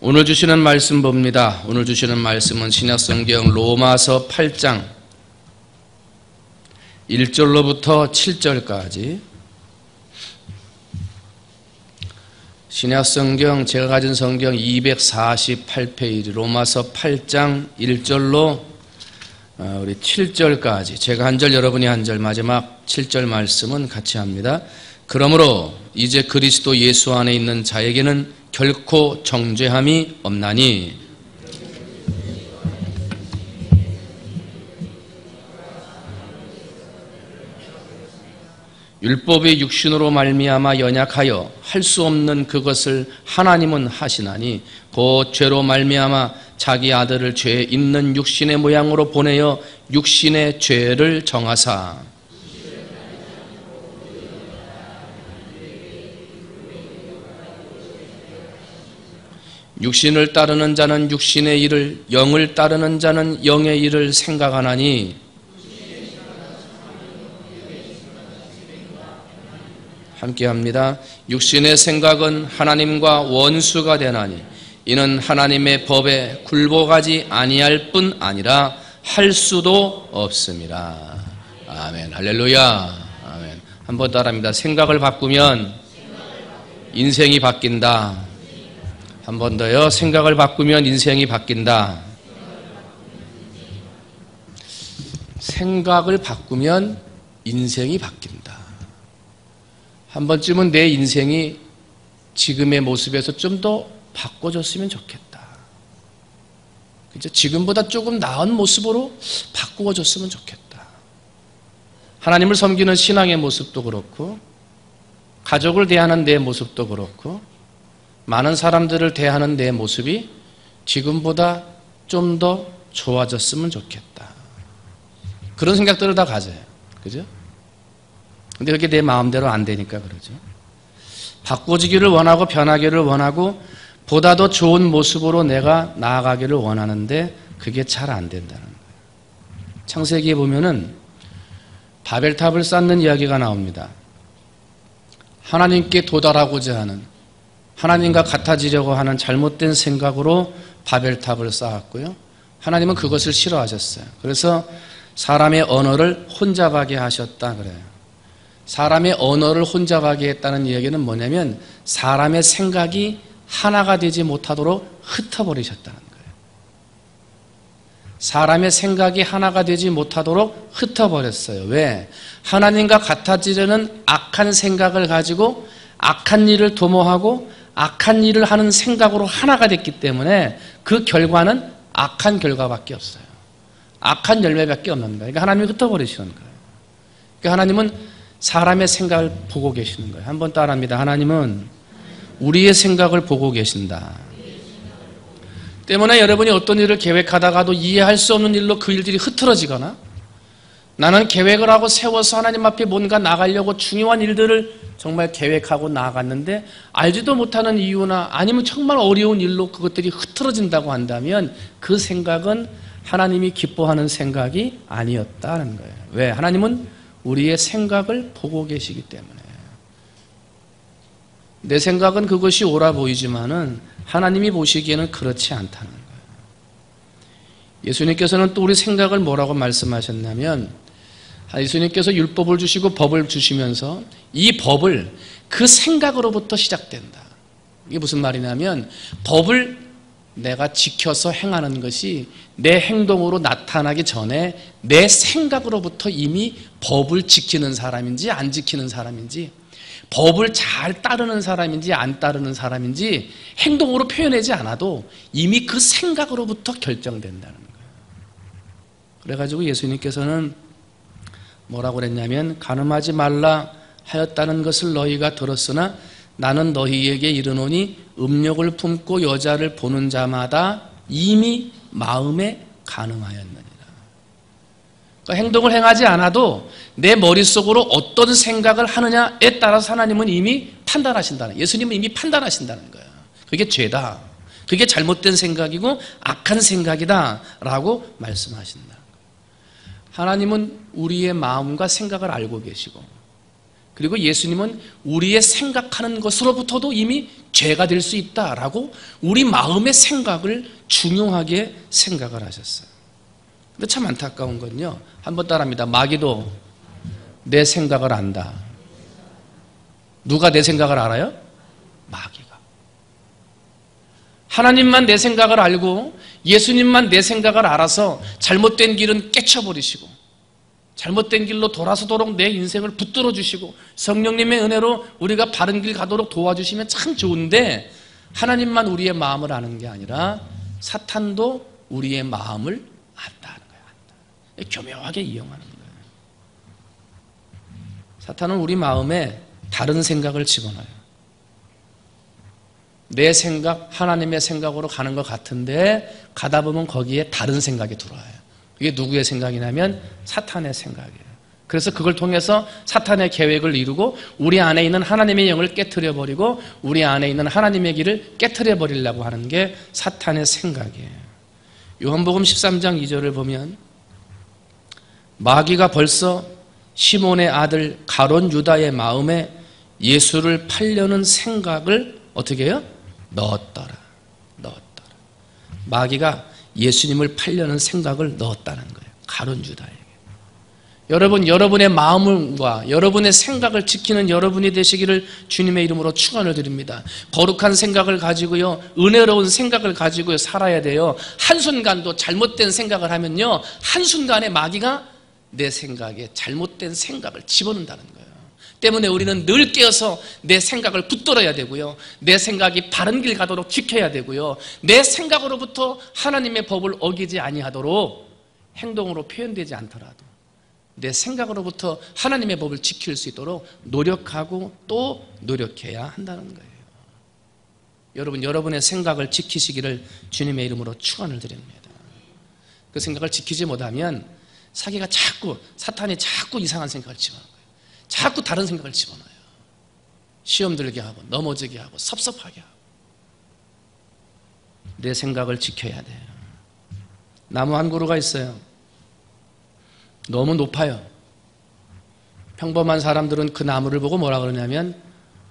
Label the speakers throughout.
Speaker 1: 오늘 주시는 말씀 봅니다. 오늘 주시는 말씀은 신약성경 로마서 8장 1절로부터 7절까지, 신약성경 제가 가진 성경 248페이지 로마서 8장 1절로 우리 7절까지, 제가 한 절 여러분이 한 절, 마지막 7절 말씀은 같이 합니다. 그러므로 이제 그리스도 예수 안에 있는 자에게는 결코 정죄함이 없나니 율법의 육신으로 말미암아 연약하여 할 수 없는 그것을 하나님은 하시나니 곧 죄로 말미암아 자기 아들을 죄 있는 육신의 모양으로 보내어 육신의 죄를 정하사 육신을 따르는 자는 육신의 일을, 영을 따르는 자는 영의 일을 생각하나니 함께합니다. 육신의 생각은 하나님과 원수가 되나니 이는 하나님의 법에 굴복하지 아니할 뿐 아니라 할 수도 없습니다. 아멘. 할렐루야. 아멘. 한번 따라합니다. 생각을 바꾸면 인생이 바뀐다. 한 번 더요. 생각을 바꾸면 인생이 바뀐다. 생각을 바꾸면 인생이 바뀐다. 한 번쯤은 내 인생이 지금의 모습에서 좀 더 바꿔줬으면 좋겠다. 그죠? 지금보다 조금 나은 모습으로 바꾸어줬으면 좋겠다. 하나님을 섬기는 신앙의 모습도 그렇고, 가족을 대하는 내 모습도 그렇고, 많은 사람들을 대하는 내 모습이 지금보다 좀 더 좋아졌으면 좋겠다. 그런 생각들을 다 가져요. 그죠? 근데 그게 내 마음대로 안 되니까 그러죠. 바꿔지기를 원하고 변하기를 원하고 보다 더 좋은 모습으로 내가 나아가기를 원하는데 그게 잘 안 된다는 거예요. 창세기에 보면은 바벨탑을 쌓는 이야기가 나옵니다. 하나님께 도달하고자 하는, 하나님과 같아지려고 하는 잘못된 생각으로 바벨탑을 쌓았고요. 하나님은 그것을 싫어하셨어요. 그래서 사람의 언어를 혼잡하게 하셨다 그래요. 사람의 언어를 혼잡하게 했다는 이야기는 뭐냐면 사람의 생각이 하나가 되지 못하도록 흩어버리셨다는 거예요. 사람의 생각이 하나가 되지 못하도록 흩어버렸어요. 왜? 하나님과 같아지려는 악한 생각을 가지고 악한 일을 도모하고 악한 일을 하는 생각으로 하나가 됐기 때문에 그 결과는 악한 결과밖에 없어요. 악한 열매밖에 없는 거예요. 그러니까 하나님이 흩어버리시는 거예요. 그러니까 하나님은 사람의 생각을 보고 계시는 거예요. 한번 따라합니다. 하나님은 우리의 생각을 보고 계신다. 때문에 여러분이 어떤 일을 계획하다가도 이해할 수 없는 일로 그 일들이 흐트러지거나, 나는 계획을 하고 세워서 하나님 앞에 뭔가 나가려고 중요한 일들을 정말 계획하고 나아갔는데 알지도 못하는 이유나 아니면 정말 어려운 일로 그것들이 흐트러진다고 한다면 그 생각은 하나님이 기뻐하는 생각이 아니었다는 거예요. 왜? 하나님은 우리의 생각을 보고 계시기 때문에. 내 생각은 그것이 옳아 보이지만은 하나님이 보시기에는 그렇지 않다는 거예요. 예수님께서는 또 우리 생각을 뭐라고 말씀하셨냐면, 예수님께서 율법을 주시고 법을 주시면서 이 법을 그 생각으로부터 시작된다. 이게 무슨 말이냐면 법을 내가 지켜서 행하는 것이 내 행동으로 나타나기 전에 내 생각으로부터 이미 법을 지키는 사람인지 안 지키는 사람인지, 법을 잘 따르는 사람인지 안 따르는 사람인지 행동으로 표현하지 않아도 이미 그 생각으로부터 결정된다는 거예요. 그래가지고 예수님께서는 뭐라고 그랬냐면, 간음하지 말라 하였다는 것을 너희가 들었으나 나는 너희에게 이르노니 음욕을 품고 여자를 보는 자마다 이미 마음에 간음하였느니라. 그러니까 행동을 행하지 않아도 내 머릿속으로 어떤 생각을 하느냐에 따라서 하나님은 이미 판단하신다는, 예수님은 이미 판단하신다는 거예요. 그게 죄다, 그게 잘못된 생각이고 악한 생각이다 라고 말씀하신다. 하나님은 우리의 마음과 생각을 알고 계시고 그리고 예수님은 우리의 생각하는 것으로부터도 이미 죄가 될 수 있다라고 우리 마음의 생각을 중요하게 생각을 하셨어요. 근데 참 안타까운 건요, 한번 따라합니다. 마귀도 내 생각을 안다. 누가 내 생각을 알아요? 마귀가. 하나님만 내 생각을 알고 예수님만 내 생각을 알아서 잘못된 길은 깨쳐버리시고 잘못된 길로 돌아서도록 내 인생을 붙들어 주시고 성령님의 은혜로 우리가 바른 길 가도록 도와주시면 참 좋은데, 하나님만 우리의 마음을 아는 게 아니라 사탄도 우리의 마음을 안다는 거예요. 교묘하게 이용하는 거예요. 사탄은 우리 마음에 다른 생각을 집어넣어요. 내 생각, 하나님의 생각으로 가는 것 같은데 가다 보면 거기에 다른 생각이 들어와요. 이게 누구의 생각이냐면 사탄의 생각이에요. 그래서 그걸 통해서 사탄의 계획을 이루고 우리 안에 있는 하나님의 영을 깨트려버리고 우리 안에 있는 하나님의 길을 깨트려버리려고 하는 게 사탄의 생각이에요. 요한복음 13장 2절을 보면 마귀가 벌써 시몬의 아들 가룟 유다의 마음에 예수를 팔려는 생각을 어떻게 해요? 넣었더라. 마귀가 예수님을 팔려는 생각을 넣었다는 거예요. 가룟 유다에게. 여러분, 여러분의 마음과 여러분의 생각을 지키는 여러분이 되시기를 주님의 이름으로 축원을 드립니다. 거룩한 생각을 가지고요, 은혜로운 생각을 가지고요 살아야 돼요. 한순간도 잘못된 생각을 하면요, 한순간에 마귀가 내 생각에 잘못된 생각을 집어넣는다는 거예요. 때문에 우리는 늘 깨어서 내 생각을 붙들어야 되고요, 내 생각이 바른 길 가도록 지켜야 되고요, 내 생각으로부터 하나님의 법을 어기지 아니하도록 행동으로 표현되지 않더라도 내 생각으로부터 하나님의 법을 지킬 수 있도록 노력하고 또 노력해야 한다는 거예요. 여러분, 여러분의 생각을 지키시기를 주님의 이름으로 축원을 드립니다. 그 생각을 지키지 못하면 사탄이 자꾸 이상한 생각을 집어넣어요. 자꾸 다른 생각을 집어넣어요. 시험 들게 하고 넘어지게 하고 섭섭하게 하고. 내 생각을 지켜야 돼요. 나무 한 그루가 있어요. 너무 높아요. 평범한 사람들은 그 나무를 보고 뭐라 그러냐면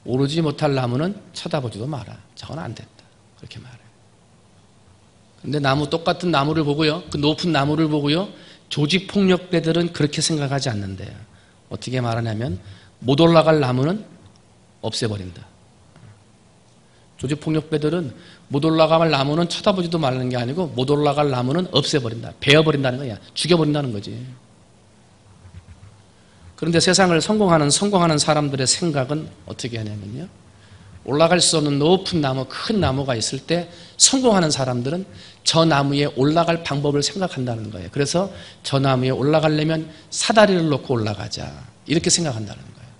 Speaker 1: 오르지 못할 나무는 쳐다보지도 마라. 저건 안 된다. 그렇게 말해요. 근데 똑같은 나무를 보고요, 그 높은 나무를 보고요, 조직폭력배들은 그렇게 생각하지 않는데요. 어떻게 말하냐면 못 올라갈 나무는 없애버린다. 조직폭력배들은 못 올라갈 나무는 쳐다보지도 말라는 게 아니고 못 올라갈 나무는 없애버린다. 베어버린다는 거야. 죽여버린다는 거지. 그런데 세상을 성공하는 사람들의 생각은 어떻게 하냐면요, 올라갈 수 없는 높은 나무, 큰 나무가 있을 때 성공하는 사람들은 저 나무에 올라갈 방법을 생각한다는 거예요. 그래서 저 나무에 올라가려면 사다리를 놓고 올라가자, 이렇게 생각한다는 거예요.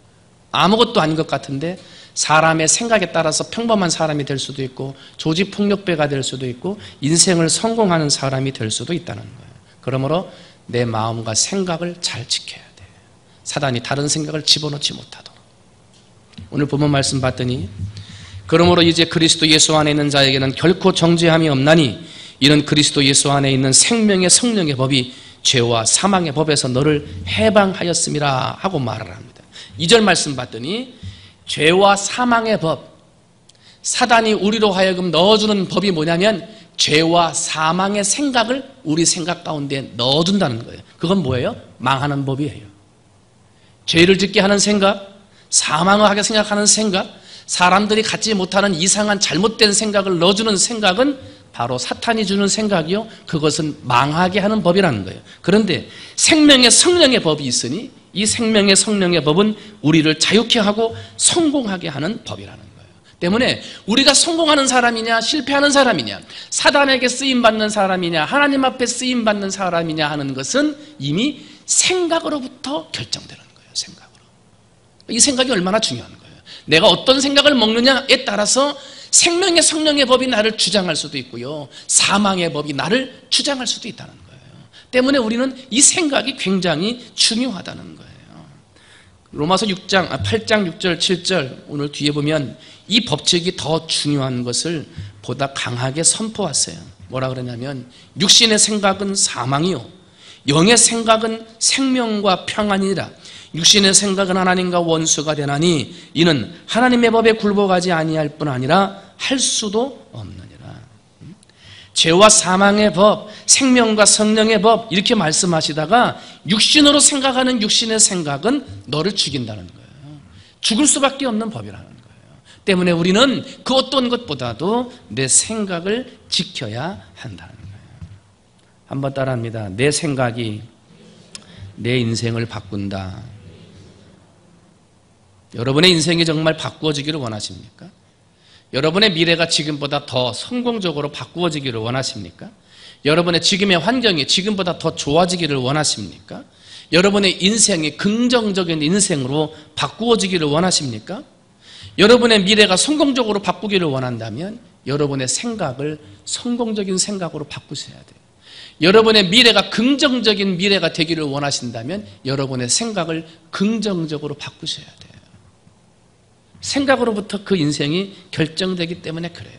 Speaker 1: 아무것도 아닌 것 같은데 사람의 생각에 따라서 평범한 사람이 될 수도 있고 조직폭력배가 될 수도 있고 인생을 성공하는 사람이 될 수도 있다는 거예요. 그러므로 내 마음과 생각을 잘 지켜야 돼요. 사단이 다른 생각을 집어넣지 못하도록. 오늘 본문 말씀 봤더니 그러므로 이제 그리스도 예수 안에 있는 자에게는 결코 정죄함이 없나니 이는 그리스도 예수 안에 있는 생명의 성령의 법이 죄와 사망의 법에서 너를 해방하였음이라 하고 말을 합니다. 2절 말씀 봤더니 죄와 사망의 법, 사단이 우리로 하여금 넣어주는 법이 뭐냐면 죄와 사망의 생각을 우리 생각 가운데 넣어준다는 거예요. 그건 뭐예요? 망하는 법이에요. 죄를 짓게 하는 생각, 사망을 하게 생각하는 생각, 사람들이 갖지 못하는 이상한 잘못된 생각을 넣어주는 생각은 바로 사탄이 주는 생각이요, 그것은 망하게 하는 법이라는 거예요. 그런데 생명의 성령의 법이 있으니 이 생명의 성령의 법은 우리를 자유케 하고 성공하게 하는 법이라는 거예요. 때문에 우리가 성공하는 사람이냐 실패하는 사람이냐, 사단에게 쓰임받는 사람이냐 하나님 앞에 쓰임받는 사람이냐 하는 것은 이미 생각으로부터 결정되는 거예요. 생각으로. 이 생각이 얼마나 중요한 거예요. 내가 어떤 생각을 먹느냐에 따라서 생명의 성령의 법이 나를 주장할 수도 있고요, 사망의 법이 나를 주장할 수도 있다는 거예요. 때문에 우리는 이 생각이 굉장히 중요하다는 거예요. 로마서 8장 6절 7절 오늘 뒤에 보면 이 법칙이 더 중요한 것을 보다 강하게 선포하세요. 뭐라 그러냐면 육신의 생각은 사망이요 영의 생각은 생명과 평안이라. 육신의 생각은 하나님과 원수가 되나니 이는 하나님의 법에 굴복하지 아니할 뿐 아니라 할 수도 없느니라. 죄와 사망의 법, 생명과 성령의 법 이렇게 말씀하시다가 육신으로 생각하는 육신의 생각은 너를 죽인다는 거예요. 죽을 수밖에 없는 법이라는 거예요. 때문에 우리는 그 어떤 것보다도 내 생각을 지켜야 한다는 거예요. 한번 따라합니다. 내 생각이 내 인생을 바꾼다. 여러분의 인생이 정말 바꾸어지기를 원하십니까? 여러분의 미래가 지금보다 더 성공적으로 바꾸어지기를 원하십니까? 여러분의 지금의 환경이 지금보다 더 좋아지기를 원하십니까? 여러분의 인생이 긍정적인 인생으로 바꾸어지기를 원하십니까? 여러분의 미래가 성공적으로 바꾸기를 원한다면 여러분의 생각을 성공적인 생각으로 바꾸셔야 돼요. 여러분의 미래가 긍정적인 미래가 되기를 원하신다면 여러분의 생각을 긍정적으로 바꾸셔야 돼요. 생각으로부터 그 인생이 결정되기 때문에 그래요.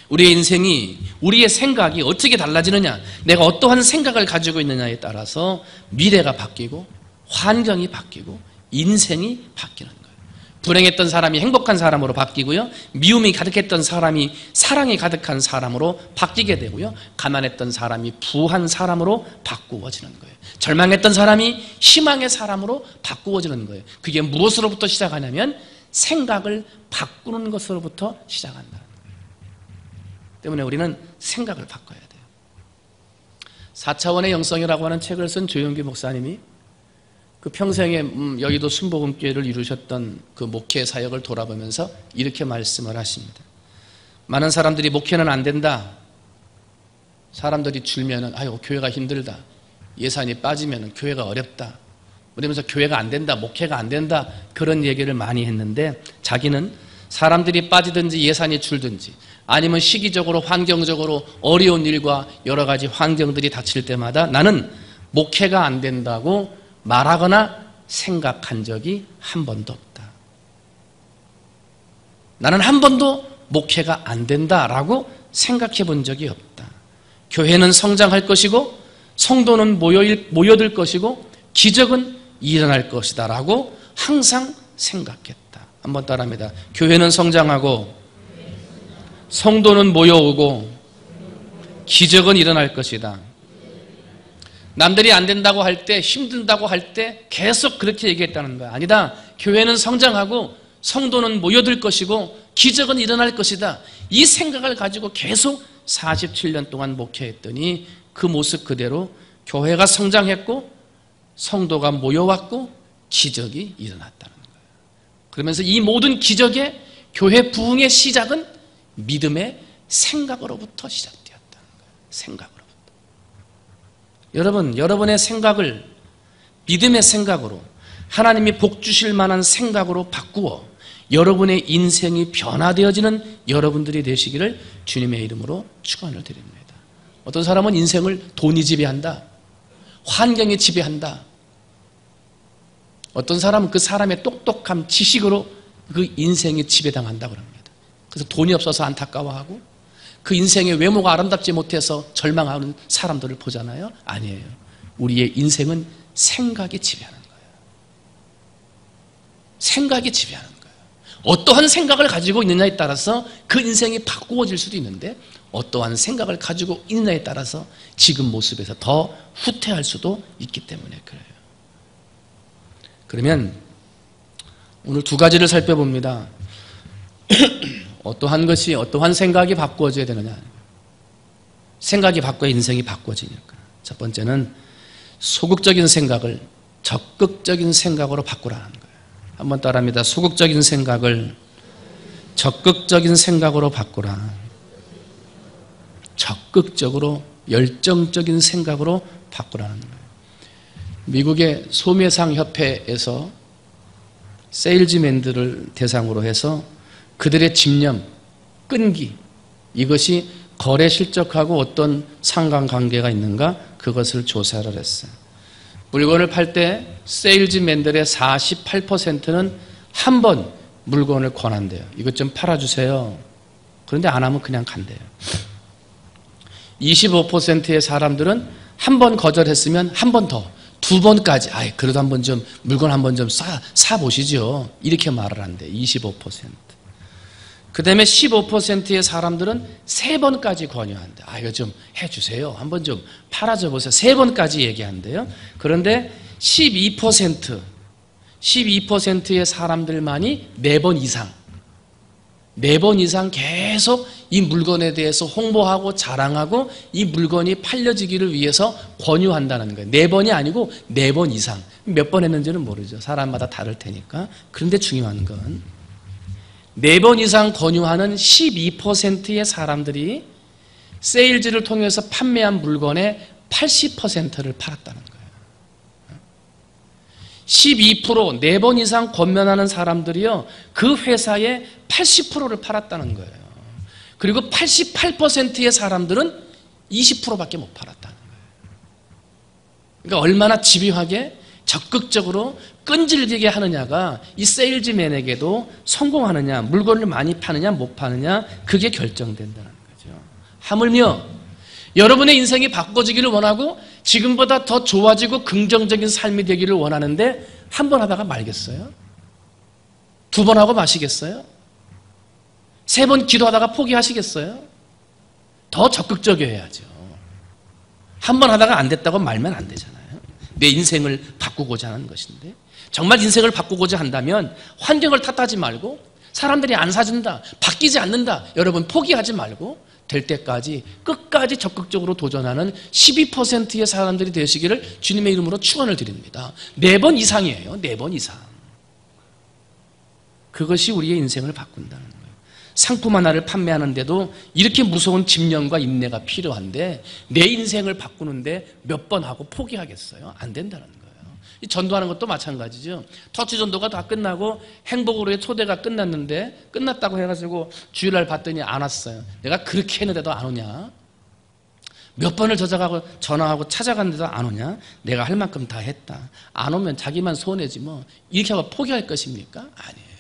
Speaker 1: 우리의 인생이, 우리의 생각이 어떻게 달라지느냐, 내가 어떠한 생각을 가지고 있느냐에 따라서 미래가 바뀌고 환경이 바뀌고 인생이 바뀌는 거예요. 불행했던 사람이 행복한 사람으로 바뀌고요, 미움이 가득했던 사람이 사랑이 가득한 사람으로 바뀌게 되고요, 가난했던 사람이 부한 사람으로 바꾸어지는 거예요. 절망했던 사람이 희망의 사람으로 바꾸어지는 거예요. 그게 무엇으로부터 시작하냐면 생각을 바꾸는 것으로부터 시작한다는 거예요. 때문에 우리는 생각을 바꿔야 돼요. 4차원의 영성이라고 하는 책을 쓴 조용기 목사님이 그 평생에 여의도 순복음교회를 이루셨던 그 목회 사역을 돌아보면서 이렇게 말씀을 하십니다. 많은 사람들이 목회는 안 된다, 사람들이 줄면은 아유 교회가 힘들다, 예산이 빠지면 교회가 어렵다, 그러면서 교회가 안 된다, 목회가 안 된다, 그런 얘기를 많이 했는데 자기는 사람들이 빠지든지 예산이 줄든지 아니면 시기적으로 환경적으로 어려운 일과 여러 가지 환경들이 닥칠 때마다 나는 목회가 안 된다고 말하거나 생각한 적이 한 번도 없다. 나는 한 번도 목회가 안 된다라고 생각해 본 적이 없다. 교회는 성장할 것이고 성도는 모여들 것이고 기적은 일어날 것이다 라고 항상 생각했다. 한번 따라합니다. 교회는 성장하고 성도는 모여오고 기적은 일어날 것이다. 남들이 안 된다고 할 때, 힘든다고 할 때 계속 그렇게 얘기했다는 거야. 아니다. 교회는 성장하고 성도는 모여들 것이고 기적은 일어날 것이다. 이 생각을 가지고 계속 47년 동안 목회했더니 그 모습 그대로 교회가 성장했고 성도가 모여왔고 기적이 일어났다는 거예요. 그러면서 이 모든 기적의 교회 부흥의 시작은 믿음의 생각으로부터 시작되었다는 거예요. 생각으로부터. 여러분, 여러분의 생각을 믿음의 생각으로, 하나님이 복 주실 만한 생각으로 바꾸어 여러분의 인생이 변화되어지는 여러분들이 되시기를 주님의 이름으로 축원을 드립니다. 어떤 사람은 인생을 돈이 지배한다, 환경이 지배한다, 어떤 사람은 그 사람의 똑똑함, 지식으로 그 인생이 지배당한다고 합니다. 그래서 돈이 없어서 안타까워하고 그 인생의 외모가 아름답지 못해서 절망하는 사람들을 보잖아요. 아니에요. 우리의 인생은 생각이 지배하는 거예요. 생각이 지배하는 거예요. 어떠한 생각을 가지고 있느냐에 따라서 그 인생이 바꾸어질 수도 있는데 어떠한 생각을 가지고 있느냐에 따라서 지금 모습에서 더 후퇴할 수도 있기 때문에 그래요. 그러면 오늘 두 가지를 살펴봅니다. 어떠한 것이, 어떠한 생각이 바꾸어져야 되느냐. 생각이 바꿔야 인생이 바꾸어지니까. 첫 번째는 소극적인 생각을 적극적인 생각으로 바꾸라는 거예요. 한번 따라합니다. 소극적인 생각을 적극적인 생각으로 바꾸라. 적극적으로 열정적인 생각으로 바꾸라는 거예요. 미국의 소매상 협회에서 세일즈맨들을 대상으로 해서 그들의 집념, 끈기, 이것이 거래 실적하고 어떤 상관관계가 있는가, 그것을 조사를 했어요. 물건을 팔 때 세일즈맨들의 48%는 한 번 물건을 권한대요. 이것 좀 팔아주세요. 그런데 안 하면 그냥 간대요. 25%의 사람들은 한 번 거절했으면 한 번 더, 2번까지 그래도 한번 좀 물건 한번 좀 사보시죠. 이렇게 말을 한대. 25%. 그 다음에 15%의 사람들은 3번까지 권유한대. 이거 좀 해주세요. 한번 좀 팔아줘 보세요. 3번까지 얘기한대요. 그런데 12%의 사람들만이 4번 이상 4번 이상 계속 이 물건에 대해서 홍보하고 자랑하고 이 물건이 팔려지기를 위해서 권유한다는 거예요. 4번이 아니고 4번 이상. 몇 번 했는지는 모르죠. 사람마다 다를 테니까. 그런데 중요한 건 4번 이상 권유하는 12%의 사람들이 세일즈를 통해서 판매한 물건의 80%를 팔았다는 거예요. 12% 4번 이상 권면하는 사람들이요, 그 회사의 80%를 팔았다는 거예요. 그리고 88%의 사람들은 20%밖에 못 팔았다는 거예요. 그러니까 얼마나 집요하게 적극적으로 끈질기게 하느냐가 이 세일즈맨에게도 성공하느냐, 물건을 많이 파느냐 못 파느냐, 그게 결정된다는 거죠. 하물며 여러분의 인생이 바꿔지기를 원하고 지금보다 더 좋아지고 긍정적인 삶이 되기를 원하는데 한 번 하다가 말겠어요? 2번 하고 마시겠어요? 3번 기도하다가 포기하시겠어요? 더 적극적이어야죠. 한 번 하다가 안 됐다고 말면 안 되잖아요. 내 인생을 바꾸고자 하는 것인데, 정말 인생을 바꾸고자 한다면 환경을 탓하지 말고, 사람들이 안 사준다, 바뀌지 않는다, 여러분 포기하지 말고 될 때까지 끝까지 적극적으로 도전하는 12%의 사람들이 되시기를 주님의 이름으로 축원을 드립니다. 4번 이상이에요. 4번 이상. 그것이 우리의 인생을 바꾼다는 거예요. 상품 하나를 판매하는데도 이렇게 무서운 집념과 인내가 필요한데 내 인생을 바꾸는데 몇 번 하고 포기하겠어요? 안 된다는 거예요. 이 전도하는 것도 마찬가지죠. 터치 전도가 다 끝나고 행복으로의 초대가 끝났다고 해가지고 주일날 봤더니 안 왔어요. 내가 그렇게 했는데도 안 오냐? 몇 번을 저작하고 전화하고 찾아갔는데도 안 오냐? 내가 할 만큼 다 했다. 안 오면 자기만 손해지 뭐. 이렇게 하고 포기할 것입니까? 아니에요.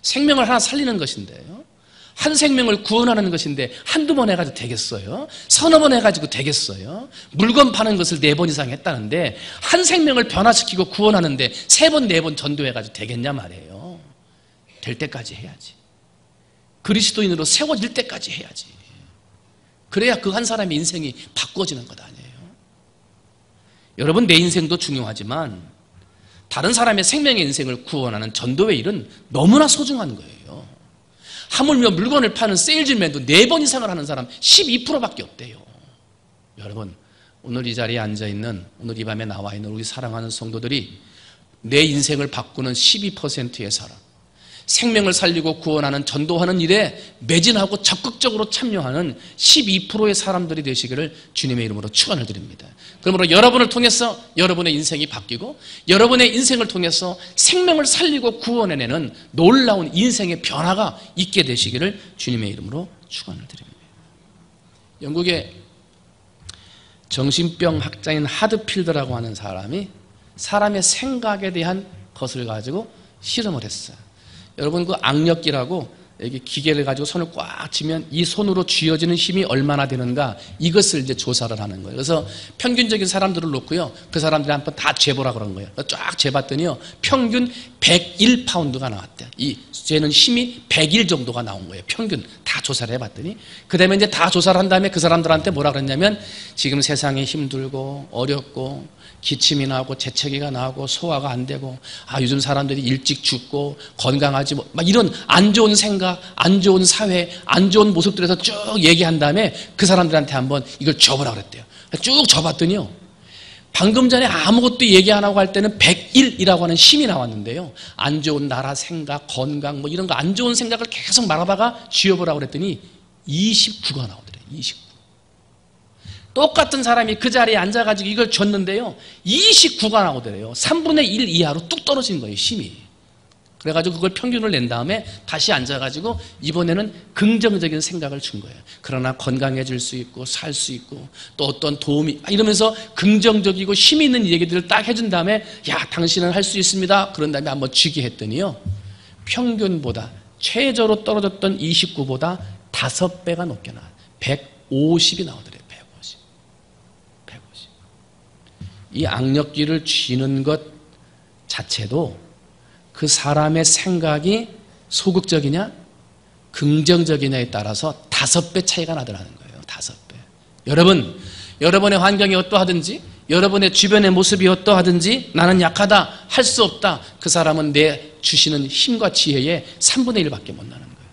Speaker 1: 생명을 하나 살리는 것인데요, 한 생명을 구원하는 것인데 한두 번 해가지고 되겠어요? 서너 번 해가지고 되겠어요? 물건 파는 것을 4번 이상 했다는데 한 생명을 변화시키고 구원하는데 3번, 4번 전도해가지고 되겠냐 말이에요. 될 때까지 해야지. 그리스도인으로 세워질 때까지 해야지. 그래야 그 한 사람의 인생이 바꿔지는 것 아니에요. 여러분, 내 인생도 중요하지만 다른 사람의 생명의 인생을 구원하는 전도의 일은 너무나 소중한 거예요. 하물며 물건을 파는 세일즈맨도 4번 이상을 하는 사람 12%밖에 없대요. 여러분, 오늘 이 자리에 앉아있는, 오늘 이 밤에 나와 있는 우리 사랑하는 성도들이 내 인생을 바꾸는 12%의 사람, 생명을 살리고 구원하는 전도하는 일에 매진하고 적극적으로 참여하는 12%의 사람들이 되시기를 주님의 이름으로 축원을 드립니다. 그러므로 여러분을 통해서 여러분의 인생이 바뀌고 여러분의 인생을 통해서 생명을 살리고 구원해내는 놀라운 인생의 변화가 있게 되시기를 주님의 이름으로 축원을 드립니다. 영국의 정신병 학자인 하드필드라고 하는 사람이 사람의 생각에 대한 것을 가지고 실험을 했어요. 여러분, 그 악력기라고 여기 기계를 가지고 손을 꽉 쥐면 이 손으로 쥐어지는 힘이 얼마나 되는가, 이것을 이제 조사를 하는 거예요. 그래서 평균적인 사람들을 놓고요, 그 사람들이 한번 다 재보라 그런 거예요. 쫙 재봤더니요, 평균 101파운드가 나왔대요. 이 쟤는 힘이 101 정도가 나온 거예요. 평균 다 조사를 해봤더니. 그 다음에 이제 다 조사를 한 다음에 그 사람들한테 뭐라 그랬냐면, 지금 세상에 힘들고 어렵고 기침이 나고 재채기가 나고 소화가 안 되고, 요즘 사람들이 일찍 죽고 건강하지 막 이런 안 좋은 생각, 안 좋은 사회, 안 좋은 모습들에서 쭉 얘기한 다음에 그 사람들한테 한번 이걸 줘보라 그랬대요. 쭉 줘봤더니요, 방금 전에 아무것도 얘기 안 하고 할 때는 101이라고 하는 힘이 나왔는데요, 안 좋은 나라 생각, 건강 뭐 이런 거 안 좋은 생각을 계속 말하다가 쥐어보라고 그랬더니 29가 나오더래요. 29. 똑같은 사람이 그 자리에 앉아가지고 이걸 줬는데요, 29가 나오더래요. 3분의 1 이하로 뚝 떨어진 거예요, 힘이. 그래가지고 그걸 평균을 낸 다음에 다시 앉아가지고 이번에는 긍정적인 생각을 준 거예요. 그러나 건강해질 수 있고 살 수 있고 또 어떤 도움이, 이러면서 긍정적이고 힘이 있는 얘기들을 딱 해준 다음에, 야, 당신은 할 수 있습니다. 그런 다음에 한번 쥐게 했더니요, 평균보다 최저로 떨어졌던 29보다 5배가 높게 나와요. 150이 나오더래요. 이 악력기를 쥐는 것 자체도 그 사람의 생각이 소극적이냐 긍정적이냐에 따라서 5배 차이가 나더라는 거예요. 5배. 여러분, 여러분의 환경이 어떠하든지 여러분의 주변의 모습이 어떠하든지 나는 약하다, 할 수 없다. 그 사람은 내 주시는 힘과 지혜의 3분의 1밖에 못 나는 거예요.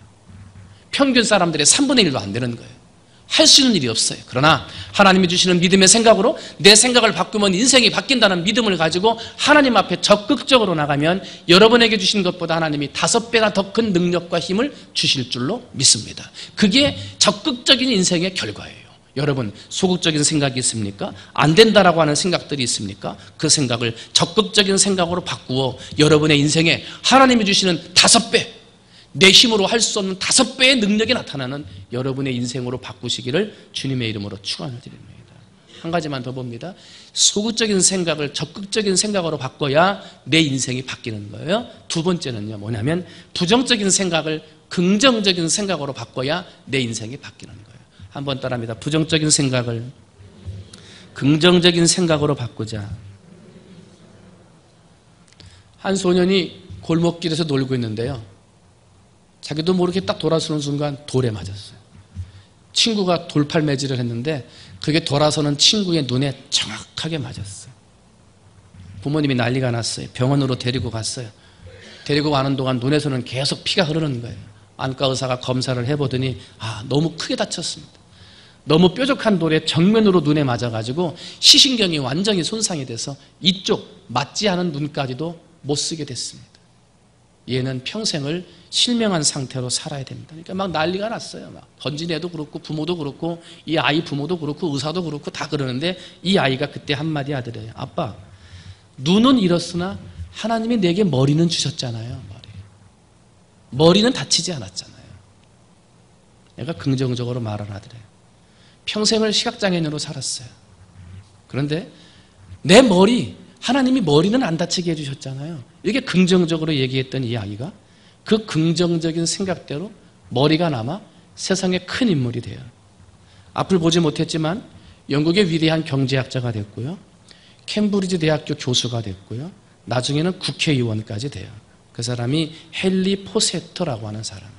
Speaker 1: 평균 사람들의 3분의 1도 안 되는 거예요. 할 수 있는 일이 없어요. 그러나 하나님이 주시는 믿음의 생각으로 내 생각을 바꾸면 인생이 바뀐다는 믿음을 가지고 하나님 앞에 적극적으로 나가면 여러분에게 주신 것보다 하나님이 5배나 더 큰 능력과 힘을 주실 줄로 믿습니다. 그게 적극적인 인생의 결과예요. 여러분, 소극적인 생각이 있습니까? 안 된다라고 하는 생각들이 있습니까? 그 생각을 적극적인 생각으로 바꾸어 여러분의 인생에 하나님이 주시는 5배, 내 힘으로 할 수 없는 5배의 능력이 나타나는 여러분의 인생으로 바꾸시기를 주님의 이름으로 축원을 드립니다. 한 가지만 더 봅니다. 소극적인 생각을 적극적인 생각으로 바꿔야 내 인생이 바뀌는 거예요. 두 번째는요, 뭐냐면 부정적인 생각을 긍정적인 생각으로 바꿔야 내 인생이 바뀌는 거예요. 한번 따라합니다. 부정적인 생각을 긍정적인 생각으로 바꾸자. 한 소년이 골목길에서 놀고 있는데요, 자기도 모르게 딱 돌아서는 순간 돌에 맞았어요. 친구가 돌팔매질을 했는데 그게 돌아서는 친구의 눈에 정확하게 맞았어요. 부모님이 난리가 났어요. 병원으로 데리고 갔어요. 데리고 가는 동안 눈에서는 계속 피가 흐르는 거예요. 안과 의사가 검사를 해보더니 너무 크게 다쳤습니다. 너무 뾰족한 돌에 정면으로 눈에 맞아가지고 시신경이 완전히 손상이 돼서 이쪽 맞지 않은 눈까지도 못 쓰게 됐습니다. 얘는 평생을 실명한 상태로 살아야 됩니다. 그러니까 막 난리가 났어요. 막 번진 애도 그렇고 부모도 그렇고 이 아이 부모도 그렇고 의사도 그렇고 다 그러는데 이 아이가 그때 한마디 하더래요. 아빠, 눈은 잃었으나 하나님이 내게 머리는 주셨잖아요. 머리는 다치지 않았잖아요. 내가 긍정적으로 말을 하더래요. 평생을 시각장애인으로 살았어요. 그런데 내 머리, 하나님이 머리는 안 다치게 해주셨잖아요. 이렇게 긍정적으로 얘기했던 이 아이가 그 긍정적인 생각대로 머리가 남아 세상에 큰 인물이 돼요. 앞을 보지 못했지만 영국의 위대한 경제학자가 됐고요, 캠브리지 대학교 교수가 됐고요, 나중에는 국회의원까지 돼요. 그 사람이 헨리 포세터라고 하는 사람이에요.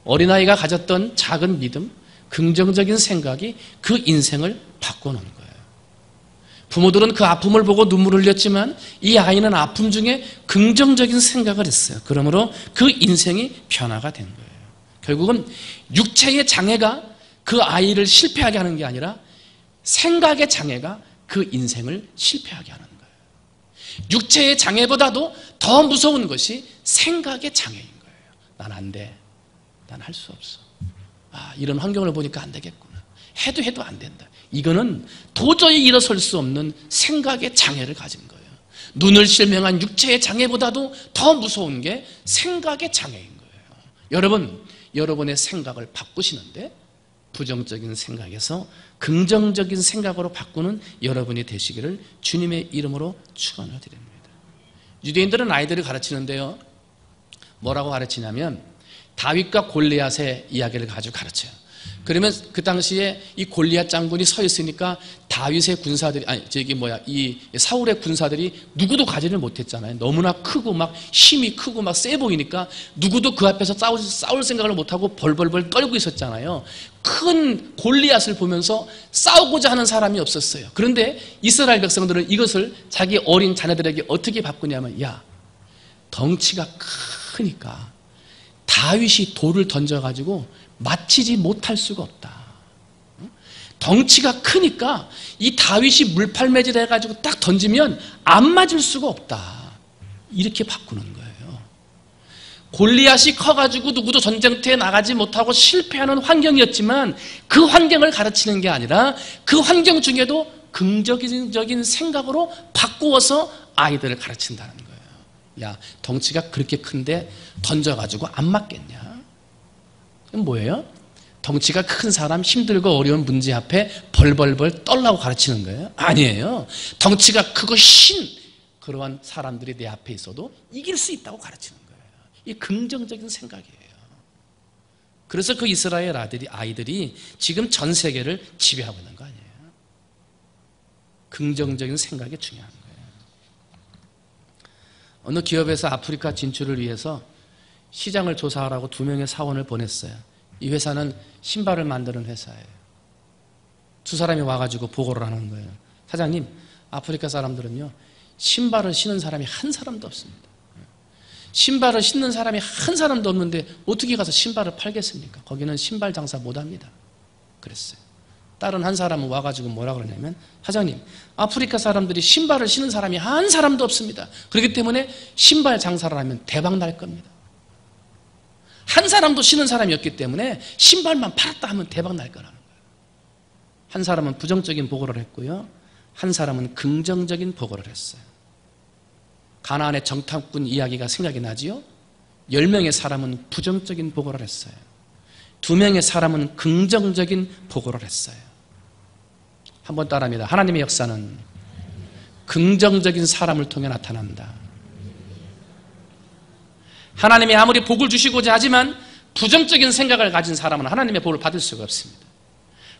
Speaker 1: 어린아이가 가졌던 작은 믿음, 긍정적인 생각이 그 인생을 바꿔놓은 거예요. 부모들은 그 아픔을 보고 눈물을 흘렸지만 이 아이는 아픔 중에 긍정적인 생각을 했어요. 그러므로 그 인생이 변화가 된 거예요. 결국은 육체의 장애가 그 아이를 실패하게 하는 게 아니라 생각의 장애가 그 인생을 실패하게 하는 거예요. 육체의 장애보다도 더 무서운 것이 생각의 장애인 거예요. 난 안 돼. 난 할 수 없어. 이런 환경을 보니까 안 되겠구나. 해도 안 된다. 이거는 도저히 일어설 수 없는 생각의 장애를 가진 거예요. 눈을 실명한 육체의 장애보다도 더 무서운 게 생각의 장애인 거예요. 여러분, 여러분의 생각을 바꾸시는데 부정적인 생각에서 긍정적인 생각으로 바꾸는 여러분이 되시기를 주님의 이름으로 축원을 드립니다. 유대인들은 아이들을 가르치는데요, 뭐라고 가르치냐면 다윗과 골리앗의 이야기를 가지고 가르쳐요. 그러면 그 당시에 이 골리앗 장군이 서 있으니까 다윗의 군사들이 이 사울의 군사들이 누구도 가지를 못했잖아요. 너무나 크고 막 힘이 크고 막 세 보이니까 누구도 그 앞에서 싸울 생각을 못하고 벌벌벌 떨고 있었잖아요. 큰 골리앗을 보면서 싸우고자 하는 사람이 없었어요. 그런데 이스라엘 백성들은 이것을 자기 어린 자녀들에게 어떻게 바꾸냐면, 야, 덩치가 크니까 다윗이 돌을 던져가지고 맞히지 못할 수가 없다. 덩치가 크니까 이 다윗이 물팔매질 해가지고 딱 던지면 안 맞을 수가 없다. 이렇게 바꾸는 거예요. 골리앗이 커가지고 누구도 전쟁터에 나가지 못하고 실패하는 환경이었지만 그 환경을 가르치는 게 아니라 그 환경 중에도 긍정적인 생각으로 바꾸어서 아이들을 가르친다는 거예요. 야, 덩치가 그렇게 큰데 던져가지고 안 맞겠냐? 그럼 뭐예요? 덩치가 큰 사람, 힘들고 어려운 문제 앞에 벌벌벌 떨라고 가르치는 거예요? 아니에요. 덩치가 크고 그러한 사람들이 내 앞에 있어도 이길 수 있다고 가르치는 거예요. 이 긍정적인 생각이에요. 그래서 그 이스라엘 아이들이 지금 전 세계를 지배하고 있는 거 아니에요? 긍정적인 생각이 중요한 거예요. 어느 기업에서 아프리카 진출을 위해서 시장을 조사하라고 2명의 사원을 보냈어요. 이 회사는 신발을 만드는 회사예요. 2사람이 와가지고 보고를 하는 거예요. 사장님, 아프리카 사람들은요, 신발을 신는 사람이 한 사람도 없습니다. 신발을 신는 사람이 한 사람도 없는데 어떻게 가서 신발을 팔겠습니까? 거기는 신발 장사 못합니다. 그랬어요. 다른 한 사람은 와가지고 뭐라 그러냐면, 사장님, 아프리카 사람들이 신발을 신는 사람이 한 사람도 없습니다. 그렇기 때문에 신발 장사를 하면 대박 날 겁니다. 한 사람도 신는 사람이 없기 때문에 신발만 팔았다 하면 대박 날 거라는 거예요. 한 사람은 부정적인 보고를 했고요, 한 사람은 긍정적인 보고를 했어요. 가나안의 정탐꾼 이야기가 생각이 나지요. 10명의 사람은 부정적인 보고를 했어요. 2명의 사람은 긍정적인 보고를 했어요. 한번 따라합니다. 하나님의 역사는 긍정적인 사람을 통해 나타난다. 하나님이 아무리 복을 주시고자 하지만 부정적인 생각을 가진 사람은 하나님의 복을 받을 수가 없습니다.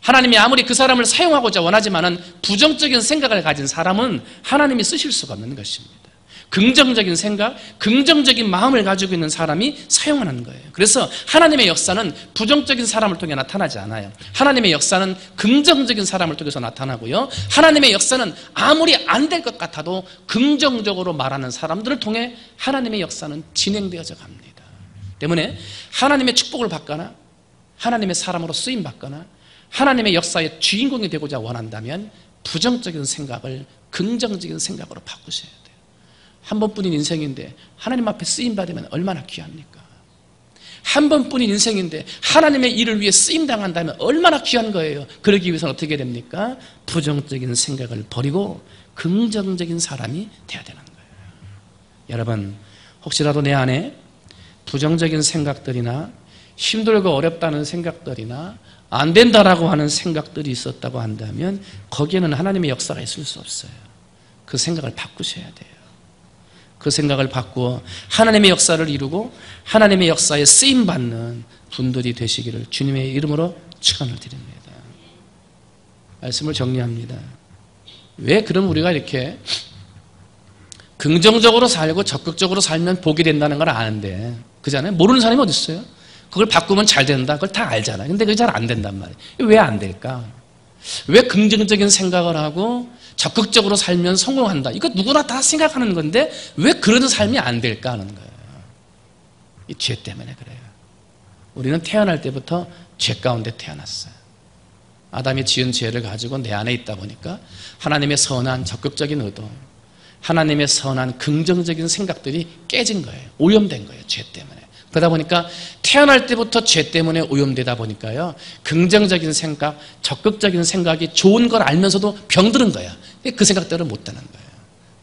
Speaker 1: 하나님이 아무리 그 사람을 사용하고자 원하지만 부정적인 생각을 가진 사람은 하나님이 쓰실 수가 없는 것입니다. 긍정적인 생각, 긍정적인 마음을 가지고 있는 사람이 사용하는 거예요. 그래서 하나님의 역사는 부정적인 사람을 통해 나타나지 않아요. 하나님의 역사는 긍정적인 사람을 통해서 나타나고요, 하나님의 역사는 아무리 안 될 것 같아도 긍정적으로 말하는 사람들을 통해 하나님의 역사는 진행되어져 갑니다. 때문에 하나님의 축복을 받거나 하나님의 사람으로 쓰임받거나 하나님의 역사의 주인공이 되고자 원한다면 부정적인 생각을 긍정적인 생각으로 바꾸셔야 돼요. 한 번뿐인 인생인데 하나님 앞에 쓰임받으면 얼마나 귀합니까? 한 번뿐인 인생인데 하나님의 일을 위해 쓰임당한다면 얼마나 귀한 거예요. 그러기 위해서는 어떻게 됩니까? 부정적인 생각을 버리고 긍정적인 사람이 되어야 되는 거예요. 여러분, 혹시라도 내 안에 부정적인 생각들이나 힘들고 어렵다는 생각들이나 안 된다라고 하는 생각들이 있었다고 한다면 거기에는 하나님의 역사가 있을 수 없어요. 그 생각을 바꾸셔야 돼요. 그 생각을 바꾸어 하나님의 역사를 이루고 하나님의 역사에 쓰임받는 분들이 되시기를 주님의 이름으로 축원을 드립니다. 말씀을 정리합니다. 왜 그럼 우리가 이렇게 긍정적으로 살고 적극적으로 살면 복이 된다는 걸 아는데, 그잖아요. 모르는 사람이 어디 있어요? 그걸 바꾸면 잘 된다, 그걸 다 알잖아요. 근데 그게 잘 안 된단 말이에요. 왜 안 될까? 왜 긍정적인 생각을 하고 적극적으로 살면 성공한다, 이거 누구나 다 생각하는 건데 왜 그런 삶이 안 될까 하는 거예요. 이 죄 때문에 그래요. 우리는 태어날 때부터 죄 가운데 태어났어요. 아담이 지은 죄를 가지고 내 안에 있다 보니까 하나님의 선한 적극적인 의도, 하나님의 선한 긍정적인 생각들이 깨진 거예요. 오염된 거예요, 죄 때문에. 그러다 보니까 태어날 때부터 죄 때문에 오염되다 보니까요, 긍정적인 생각, 적극적인 생각이 좋은 걸 알면서도 병드는 거야. 그 생각대로 못 되는 거예요.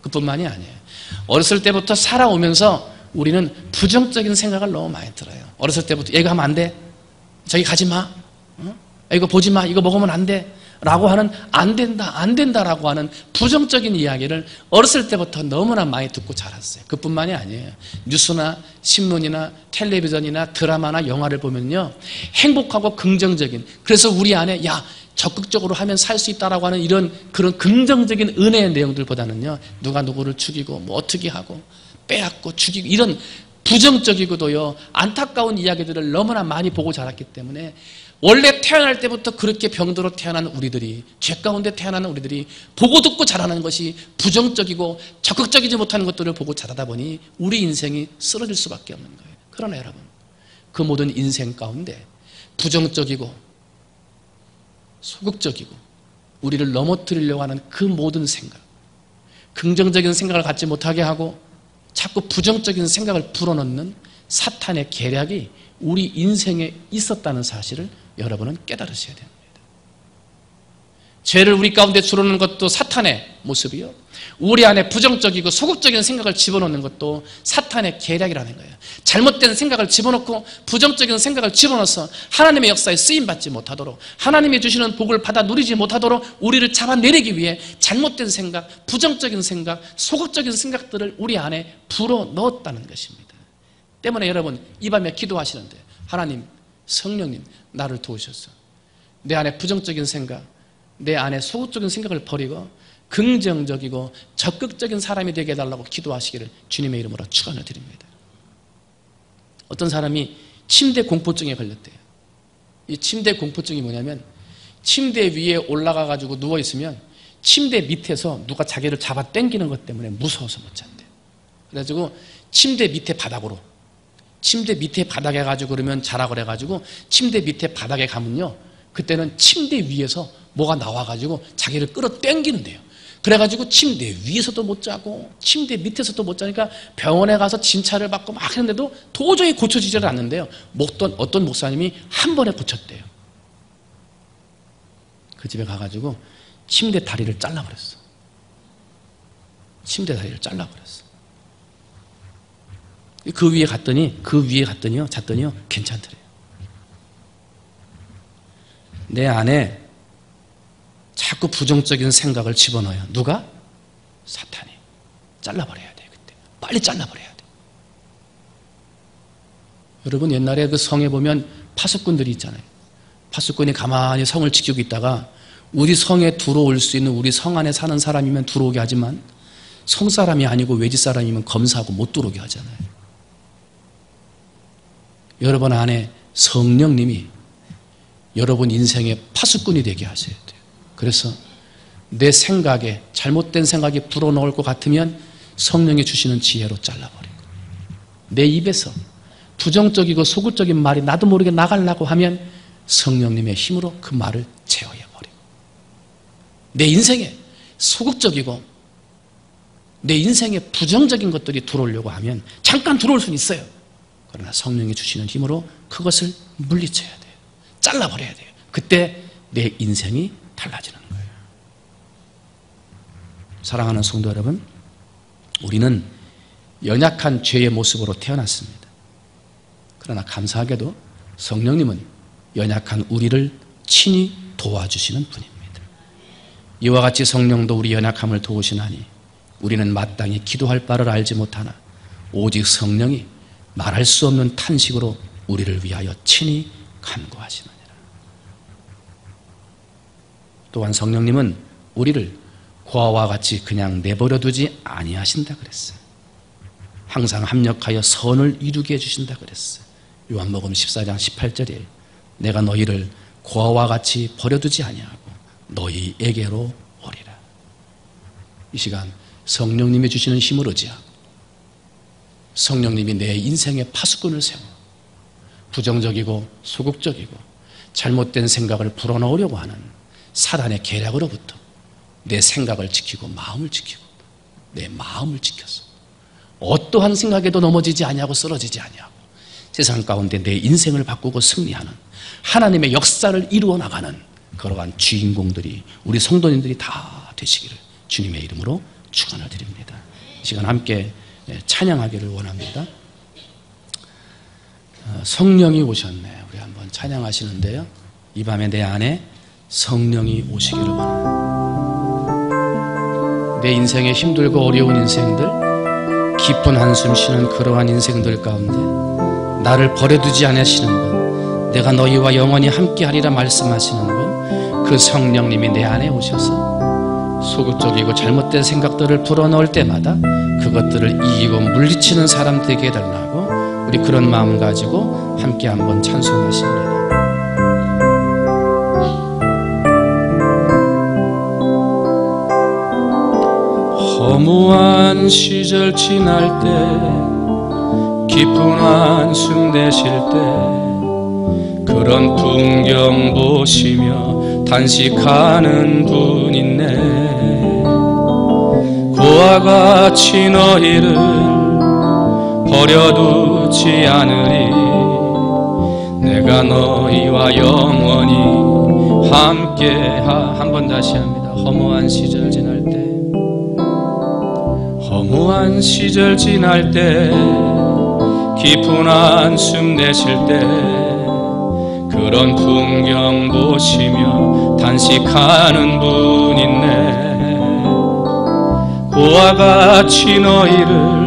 Speaker 1: 그뿐만이 아니에요. 어렸을 때부터 살아오면서 우리는 부정적인 생각을 너무 많이 들어요. 어렸을 때부터 이거 하면 안 돼, 저기 가지 마, 이거 보지 마, 이거 먹으면 안 돼 라고 하는 안 된다, 안 된다라고 하는 부정적인 이야기를 어렸을 때부터 너무나 많이 듣고 자랐어요. 그뿐만이 아니에요. 뉴스나 신문이나 텔레비전이나 드라마나 영화를 보면요, 행복하고 긍정적인, 그래서 우리 안에 야, 적극적으로 하면 살 수 있다라고 하는 이런 그런 긍정적인 은혜의 내용들보다는요, 누가 누구를 죽이고 뭐 어떻게 하고 빼앗고 죽이고 이런 부정적이고도요 안타까운 이야기들을 너무나 많이 보고 자랐기 때문에 원래 태어날 때부터 그렇게 병들어 태어난 우리들이, 죄 가운데 태어나는 우리들이 보고 듣고 자라는 것이 부정적이고 적극적이지 못한 것들을 보고 자라다 보니 우리 인생이 쓰러질 수밖에 없는 거예요. 그러나 여러분, 그 모든 인생 가운데 부정적이고 소극적이고 우리를 넘어뜨리려고 하는 그 모든 생각, 긍정적인 생각을 갖지 못하게 하고 자꾸 부정적인 생각을 불어넣는 사탄의 계략이 우리 인생에 있었다는 사실을 여러분은 깨달으셔야 됩니다. 죄를 우리 가운데 줄어넣는 것도 사탄의 모습이요, 우리 안에 부정적이고 소극적인 생각을 집어넣는 것도 사탄의 계략이라는 거예요. 잘못된 생각을 집어넣고 부정적인 생각을 집어넣어서 하나님의 역사에 쓰임받지 못하도록, 하나님이 주시는 복을 받아 누리지 못하도록 우리를 잡아내리기 위해 잘못된 생각, 부정적인 생각, 소극적인 생각들을 우리 안에 불어넣었다는 것입니다. 때문에 여러분, 이 밤에 기도하시는데 하나님, 성령님 나를 도우셔서 내 안에 부정적인 생각, 내 안에 소극적인 생각을 버리고 긍정적이고 적극적인 사람이 되게 해달라고 기도하시기를 주님의 이름으로 축원을 드립니다. 어떤 사람이 침대 공포증에 걸렸대요. 이 침대 공포증이 뭐냐면 침대 위에 올라가가지고 누워있으면 침대 밑에서 누가 자기를 잡아 당기는 것 때문에 무서워서 못 잔대요. 그래가지고 침대 밑에 바닥으로, 침대 밑에 바닥에 가지고 그러면 자라 그래가지고 침대 밑에 바닥에 가면요, 그때는 침대 위에서 뭐가 나와가지고 자기를 끌어 당기는데요. 그래가지고 침대 위에서도 못 자고 침대 밑에서도 못 자니까 병원에 가서 진찰을 받고 막 했는데도 도저히 고쳐지지를 않는데요. 어떤 목사님이 한 번에 고쳤대요. 그 집에 가가지고 침대 다리를 잘라버렸어. 침대 다리를 잘라버렸어. 그 위에 갔더니요, 잤더니요, 괜찮더래요. 내 안에 자꾸 부정적인 생각을 집어넣어요. 누가? 사탄이. 잘라버려야 돼, 그때. 빨리 잘라버려야 돼. 여러분, 옛날에 그 성에 보면 파수꾼들이 있잖아요. 파수꾼이 가만히 성을 지키고 있다가 우리 성에 들어올 수 있는, 우리 성 안에 사는 사람이면 들어오게 하지만 성 사람이 아니고 외지 사람이면 검사하고 못 들어오게 하잖아요. 여러분 안에 성령님이 여러분 인생의 파수꾼이 되게 하셔야 돼요. 그래서 내 생각에 잘못된 생각이 불어넣을 것 같으면 성령이 주시는 지혜로 잘라버리고, 내 입에서 부정적이고 소극적인 말이 나도 모르게 나가려고 하면 성령님의 힘으로 그 말을 제어해버리고, 내 인생에 소극적이고 내 인생에 부정적인 것들이 들어오려고 하면 잠깐 들어올 수는 있어요. 그러나 성령이 주시는 힘으로 그것을 물리쳐야 돼요. 잘라버려야 돼요. 그때 내 인생이 달라지는 거예요. 사랑하는 성도 여러분, 우리는 연약한 죄의 모습으로 태어났습니다. 그러나 감사하게도 성령님은 연약한 우리를 친히 도와주시는 분입니다. 이와 같이 성령도 우리 연약함을 도우시나니 우리는 마땅히 기도할 바를 알지 못하나 오직 성령이 말할 수 없는 탄식으로 우리를 위하여 친히 간구하시느니라. 또한 성령님은 우리를 고아와 같이 그냥 내버려 두지 아니하신다 그랬어요. 항상 합력하여 선을 이루게 해주신다 그랬어요. 요한복음 14장 18절에 내가 너희를 고아와 같이 버려두지 아니하고 너희에게로 오리라. 이 시간 성령님이 주시는 힘을 의지하고 성령님이 내 인생의 파수꾼을 세워 부정적이고 소극적이고 잘못된 생각을 불어넣으려고 하는 사단의 계략으로부터 내 생각을 지키고 마음을 지키고 내 마음을 지켜서 어떠한 생각에도 넘어지지 아니하고 쓰러지지 아니하고 세상 가운데 내 인생을 바꾸고 승리하는 하나님의 역사를 이루어 나가는 그러한 주인공들이 우리 성도님들이 다 되시기를 주님의 이름으로 축원을 드립니다. 이 시간 함께 찬양하기를 원합니다. 성령이 오셨네. 우리 한번 찬양하시는데요. 이 밤에 내 안에 성령이 오시기를 원합니다. 내 인생의 힘들고 어려운 인생들, 깊은 한숨 쉬는 그러한 인생들 가운데 나를 버려두지 않으시는 분, 내가 너희와 영원히 함께하리라 말씀하시는 분, 그 성령님이 내 안에 오셔서 소극적이고 잘못된 생각들을 불어넣을 때마다 그것들을 이기고 물리치는 사람 되게 해달라고 우리 그런 마음 가지고 함께 한번 찬송하십니다. 허무한 시절 지날 때 깊은 한숨 내쉴 때 그런 풍경 보시며 단식하는 분 있네. 고와 같이 너희를 버려두지 않으리. 내가 너희와 영원히 함께하. 한 번 다시 합니다. 허무한 시절 지날 때, 허무한 시절 지날 때, 깊은 한숨 내쉴 때 그런 풍경 보시며 단식하는 분 있네. 고와 같이 너희를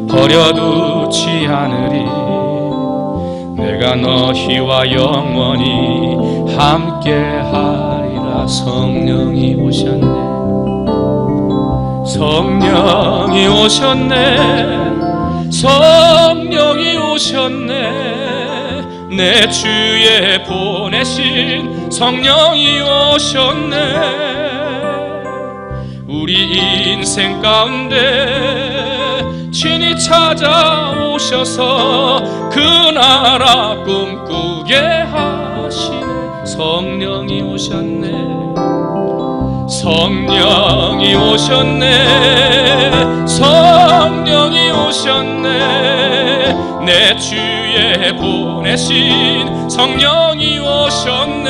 Speaker 1: 버려두지 않으리. 내가 너희와 영원히 함께하리라. 성령이 오셨네. 성령이 오셨네. 성령이 오셨네. 내 주에 보내신 성령이 오셨네. 우리 인생 가운데 친히 찾아오셔서 그 나라 꿈꾸게 하시네. 성령이 오셨네. 성령이 오셨네. 성령이 오셨네. 내 주에 보내신 성령이 오셨네.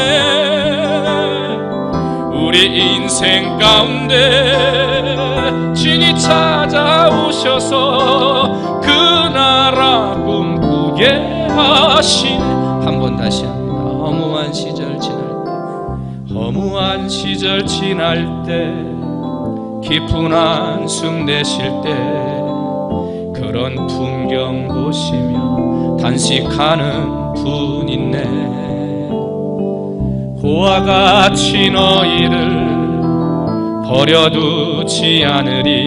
Speaker 1: 우리 인생 가운데 친히 찾아오셔서 그 나라 꿈꾸게 하시네. 한 번 다시 합니다. 허무한 시절 지날 때, 허무한 시절 지날 때, 깊은 한숨 내쉴 때, 그런 풍경 보시며 단식하는 분 있네. 고와 같이 너희를 버려두지 않으리.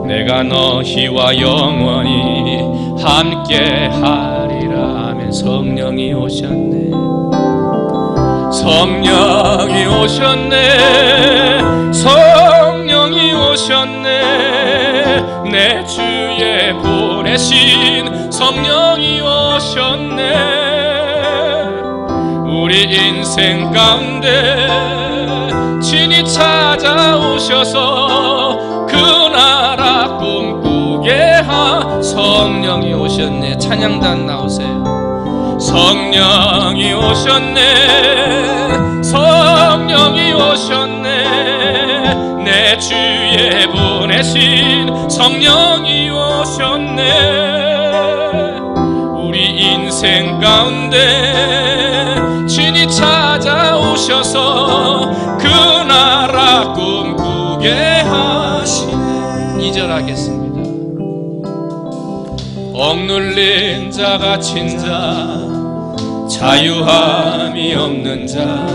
Speaker 1: 내가 너희와 영원히 함께 하리라. 아멘. 성령이 오셨네. 성령이 오셨네. 성령이 오셨네. 내 주에 보내신 성령이 오셨네. 우리 인생 가운데 친히 찾아오셔서 그 나라 꿈꾸게 하. 성령이 오셨네. 찬양단 나오세요. 성령이 오셨네. 성령이 오셨네. 내 주에 보내신 성령이 오셨네. 우리 인생 가운데 친히 찾아오셔서 그 나라 꿈꾸게 하시네. 2절 하겠습니다. 억눌린 자 갇힌 자 자유함이 없는 자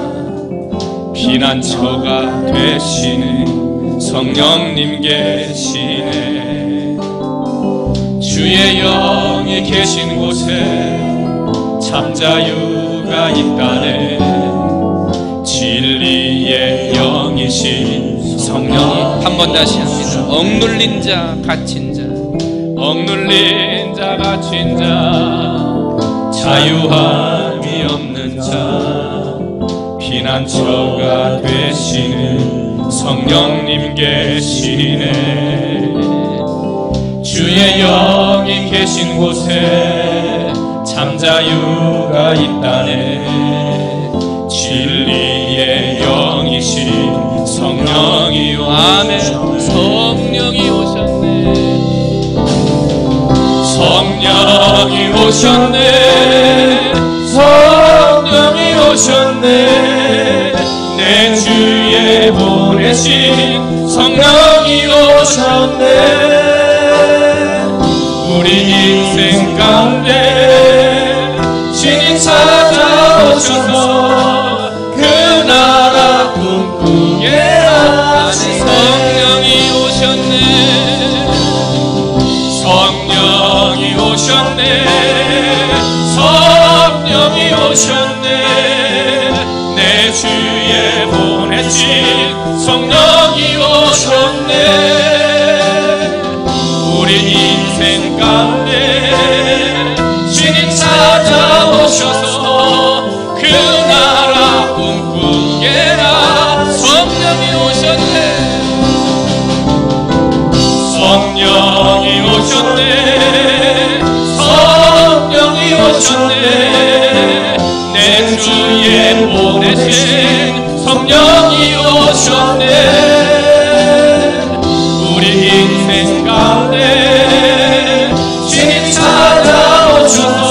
Speaker 1: 피난처가 되시는 성령님 계시네. 주의 영이 계신 곳에 참 자유가 있다네. 진리의 영이신 성령이. 한 번 다시 합니다. 억눌린 자 갇힌 자, 억눌린 자 갇힌 자 자유함이 없는 자 피난처가 되시는 성령님 계시네. 주의 영이 계신 곳에 참 자유가 있다네. 진리의 영이신 성령이 아멘. 성령이 오셨네. 성령이 오셨네. 성령이 오셨네. 내 주에 보내신 성령이 오셨네. 우리 인생 가운데 신이 찾아오셔서 그 나라 꿈꾸게 하신 성령이 오셨네. 성령이 오셨네. 성령이 오셨네. 내 주에 보내신 성령이 오셨네. 우리 인생 가운데 신이 찾아오셔서 그 나라 꿈꾸게 하. 성령이 오셨네. 성령이 오셨네. 성령이 오셨네. 내 주에 보내신 성령이 오셨네. 우리 인생 가운데 신이 찾아오셔서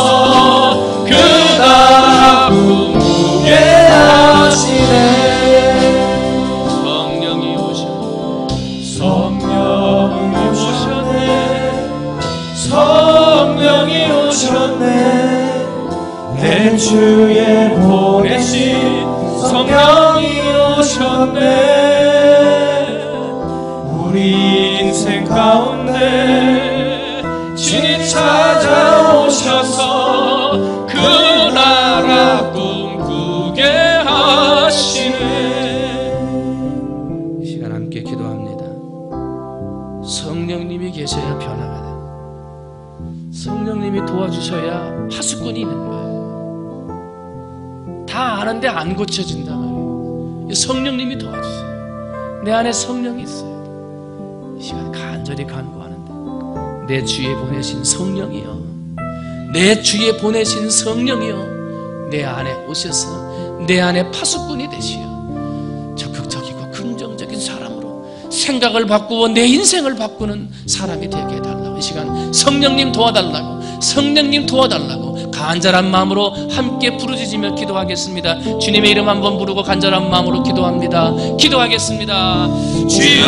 Speaker 1: 그 나라 꿈꾸게 하시네. 성령이 오셨네. 성령이 오셨네. 성령이 오셨네. 내 주에 보내신 성령이 오셨네.
Speaker 2: 인생 가운데 친히 찾아오셔서 그 나라 꿈꾸게 하시네.
Speaker 1: 이 시간 함께 기도합니다. 성령님이 계셔야 변화가 돼. 성령님이 도와주셔야 파수꾼이 있는 거예요. 다 아는데 안 고쳐진단 말이에요. 성령님이 도와주세요. 내 안에 성령이 있어요. 이 시간 간절히 간구하는데, 내 주위에 보내신 성령이여, 내 주위에 보내신 성령이여, 내 안에 오셔서 내 안에 파수꾼이 되시어 적극적이고 긍정적인 사람으로 생각을 바꾸고 내 인생을 바꾸는 사람이 되게 해달라고, 이 시간 성령님 도와달라고, 성령님 도와달라고 간절한 마음으로 함께 부르짖으며 기도하겠습니다. 주님의 이름 한번 부르고 간절한 마음으로 기도합니다. 기도하겠습니다. 주여,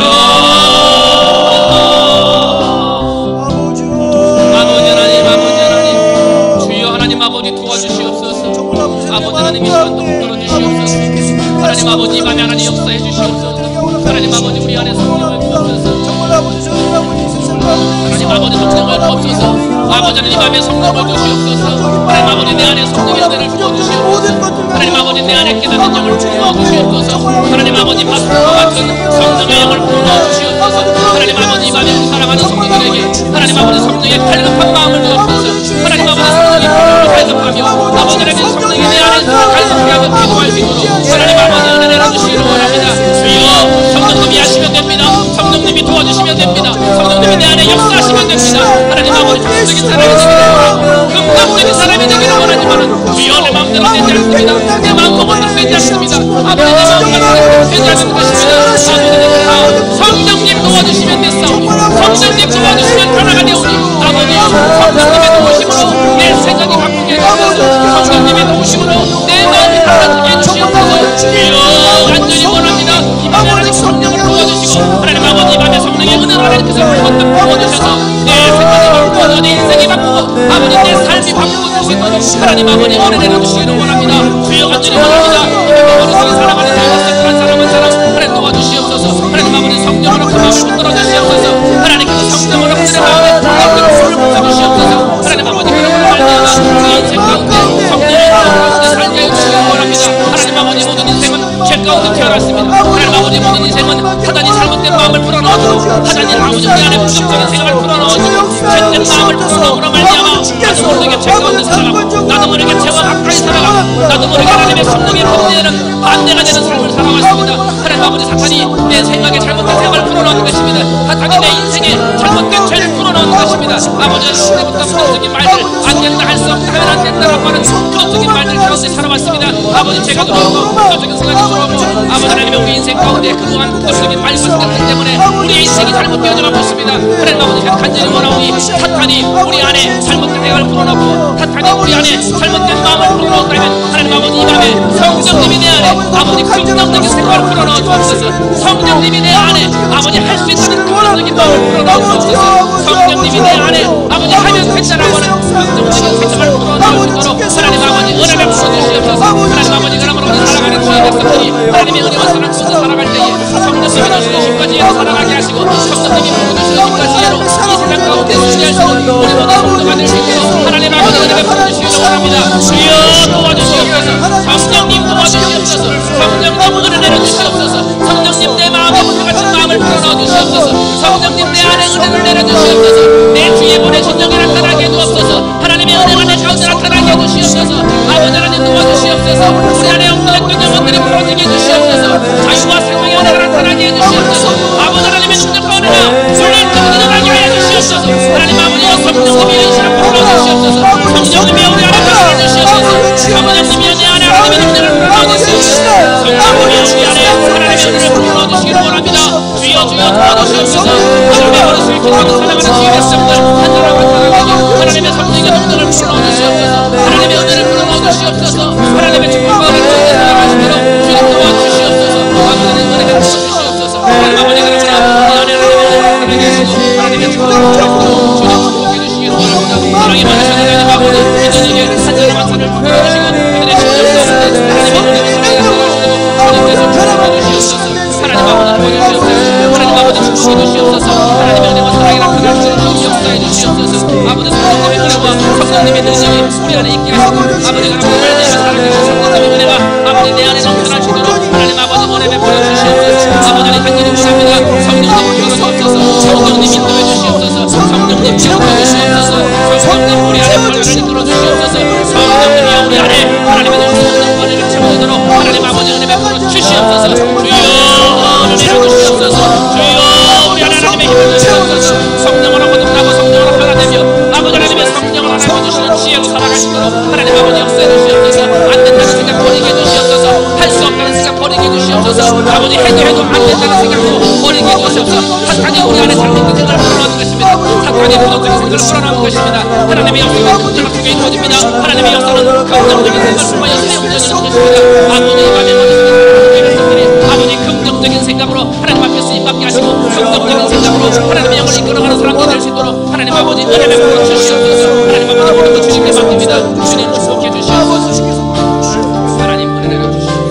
Speaker 1: 아버지 하나님, 아버지 하나님, 주여 하나님 아버지 도와주시옵소서. 아버지 하나님 이 시간도 붙들어주시옵소서. 하나님 아버지 이 밤에 하나님 역사해 주시옵소서. 하나님 아버지 우리 안에 성령을 부어주소서. 하나님 아버지 성령을 부어주소서. 아버지 하나님 밤에 성령을 주시옵소서. 하나님 아버지 내 안에 성령의 은혜를 부어주시옵소서. 하나님 아버지 내 안에 깨닫는 영을 부어주시옵소서. 하나님 아버지 파수꾼과 같은 성령의 영을 부어주시옵소서. 하나님 아버지 이 밤에 우리 사랑하는 성도들에게 하나님 아버지 성령의 갈급한 마음을 주옵소서. 하나님 아버지 성령의 마음을 갈급하며 아버지 하나님 성령이 내 안에 갈급하게 하며 기도할 수 있도록 하나님 아버지 은혜를 주시기를 원합니다. 주여, 성령님이 하시면 됩니다. 성령님이 도와주시면 됩니다. 성령님이 내 안에 역사하시면 됩니다. 하나님 아버지 적극적인 사람이 되기를 원하고 긍정적인 사람이 되기를 원하지만 주여 내 마음대로 되지 않습니다. 내 마음먹어도 되지 않습니다. 아버지 내 마음대로 되지 않는 것입니다. 아버지 성령님 도와주시면 됐사오니 성령님 도와주시면 변화가 되오니 아버지 성령님의 도우심으로 내 생각이 바꾸게 해주셔서 성령님의 도우심으로 내 마음이 달라지게 해주시옵소서. 주여 간절히 원합니다. 이 밤에 하나님 성령을 도와주시고 하나님 아버지 이 밤에 성령의 은혜를 하나님께서 건너 부어주셔서 내 생각이 바꾸고 내 인생이 바꾸고 아버지 내 삶이 바꾸고 주시도록 하나님 아버지 은혜를 주시기를 원합니다. 주여 간절히 원합니다. 이 밤에 어르신이 사랑하는 사람은 사람 하나님 도와주시옵소서. 하나님 아버지 성령으로 그 마음을 붙들어 주시옵소서. 하나님께서 성령으로 그들의 마음에 불을 붙여주시옵소서. 하나님 아버지 그런 말미암아 우리 인생 가운데 성령의 가운데 살게 해주시기를 원합니다. 하나님 아버지 모든 인생은 죄 가운데 태어났습니다. 하나님 아버지 모든 인생은 하나님 잘못된 마음을 풀어넣어주고 하나님 아버지 우리 안에 부정적인 생각을 풀어넣어주고 죄된 마음을 풀어넣으므로 말미암아 나도 모르게 죄 가운데 살아가고 나도 모르게 죄와 가까이 살아가고 나도 모르게 하나님의 성령의 범죄에는 반대가 되는 삶을 살아왔습니다. 하나님 아버지 사탄이 내 생각에 잘못된 생각을 풀어넣는 것입니다. 사탄이 내 인생에 잘못된 죄를 풀어넣는 것입니다. 아버지는 그때부터 부정적인 말들 안 된다 할 수 없다 하면 안 된다라고 하는 부정적인 말들 가운데 살아왔습니다. 아버지 죄가 들어오고 부정적인 생각이 들어오고 아버지 하나님의 우리 인생 가운데 그동안 부정적인 말씀들 때문에 우리의 인생이 잘못되어져가고 있습니다. 하나님 아버지 간절히 원하오니 사탄이 우리 안에 잘못된 생각을 풀어넣고 사탄이 우리 안에 잘못된 마음을 풀어넣었다면 하나님 아버지 이 밤에 성령님이 내 안에 아버지 긍정적인 생각을 풀어넣어 주옵소서. 성령님이 내 안에 아버지 할 수 있는 긍정적인 마음을 풀어넣어 주옵소서. 성령님이 내 안에 아버지 하면 된다라고 하는 긍정적인 생각을 풀어넣어 주도록 하나님 아버지 은혜를 부어주시옵소서. 하나님 아버지 그러므로 우리 살아가는 주의 백성들이 하나님의 은혜와 사랑 속에서 살아갈 때에 성령님이 주시는 힘까지로 살아가게 하시고 성령님이 부어주시는 힘까지로 이 세상 가운데 수리할 수 있는 우리 모든 성도가 될 수 있도록 하나님 아버지 은혜를 부어주시기를 원합니다. 주여 도와주시옵소서. 성령님 도와주시옵소서. 성령님 은혜 내려주시옵소서. 성령님 내 마음에 같은 마음을 풀어넣어 주시옵소서. 성령님 내 안에 은혜를 내려주시옵소서. 내 주위에 보내신 영이 나타나게 해주옵소서. 하나님의 은혜가 내 가운데 나타나게 해주시옵소서. 아버지 하나님 도와주시옵소서. 우리 안에 엉뚱했던 영혼들이 풀어지게 해주시옵소서. 자유와 생명의 은혜가 나타나게 해주시옵소서. 아버지 하나님의 능력과 은혜가 우리 일어나게 해주시옵소서. 하나님 아버지와 성령님이 이 시간 풀어주시옵소서. 성령님이 우리 안에 풀어주시옵소서. 성령님이 내 안에 하나님의 은혜를 풀어주시옵소서. 성령님이 우리 안에 하나님의 은혜를 풀어주시기를 원합니다. 주여 주여 도와주시옵소서. 하나님의 어르신을 기도하고 살아가는 주의 백성들 하나님의 성령의 능력을 풀어주시옵소서. 하나님의 은혜를 풀어주시옵소서. 하나님의 축복과 은혜를 살아가시도록 주님 도와주시옵소서. 아버지는 은혜를 풀어주시옵소서. 하나님 아버지 그러므로 우리 안에 하나님의 계시고 하나님의 축복을 주님 축복해 주시기를 원합니다. 사랑이 많으신 하나님 아버지 이들에게 한절의 만찬을 풀어주시고 그들의 신령 가운데 하나님의 은혜를 살아가시도록 주님께서 축복해 주시옵소서. 하나님 아버지 도와주시옵소서. 하나님 아버지 축복해 주시옵소서. 성령님의 능력이 우리 안에 있게 하시고 아버지가 정말 내가 살아가는 성령님의 은혜가 아버지 내 안에 넘쳐나시도록 하나님 아버지 은혜 베풀어 주시옵소서. 아버지 하나님 간절히 원합니다. 성령님 기억하옵소서. 성령님 인도해 주시옵소서. 성령님 기억해 주시옵소서. 성령님 우리 안에 활활히 끌어 주시옵소서. 성령님이 우리 안에 하나님의 능력과 은혜를 채워오도록 하나님 아버지 은혜 베풀어 주시옵소서. 주여 은혜 주시옵소서. 주여 우리 안에 하나님의 힘을 주시옵소서. 성령으로 거듭나고 성령으로 하나되며 아버지 하나님의 성령을 하나님 주시는 지혜로 살아가시도록 하나님 아버지 역사해 주시옵소서. 안 된다는 생각 버리게 해주시옵소서. 할 수 없다는 생각 버리게 해주시옵소서. 아버지 해도 안 된다는 생각도 버리게 해주시옵소서. 사탄이 우리 안에 잘못된 생각을 불어넣는 것입니다. 사탄이 부정적인 생각을 불어넣는 것입니다. 하나님의 역사는 긍정적인 이루어집니다. 하나님의 역사는 긍정적인 생각을 통하여 사용되는 것입니다. 아버지 마음에 받으시는 아버지 긍정적인 생각으로 하나님 앞에 쓰임받게 하시고 긍정적인 생각으로 하나님의 영을 이끌어가는 사람들이 될 수 있도록 하나님 아버지 은혜 베풀어 주시옵소서. 하나님 아버지 모든 것 주님께 맡깁니다. 주님 축복해 주시옵소서. 하나님 은혜 내려 주시옵소서.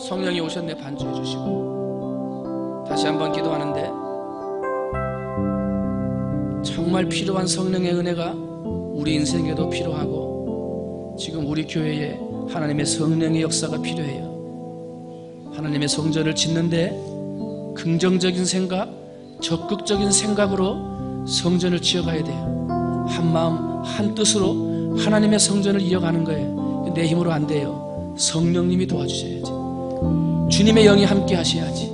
Speaker 1: 성령이 오셨네 반주해 주시고 다시 한번 기도하는데 정말 필요한 성령의 은혜가 우리 인생에도 필요하고 지금 우리 교회에 하나님의 성령의 역사가 필요해요. 하나님의 성전을 짓는데 긍정적인 생각, 적극적인 생각으로 성전을 지어가야 돼요. 한 마음 한 뜻으로 하나님의 성전을 이어가는 거예요. 내 힘으로 안 돼요. 성령님이 도와주셔야지. 주님의 영이 함께 하셔야지.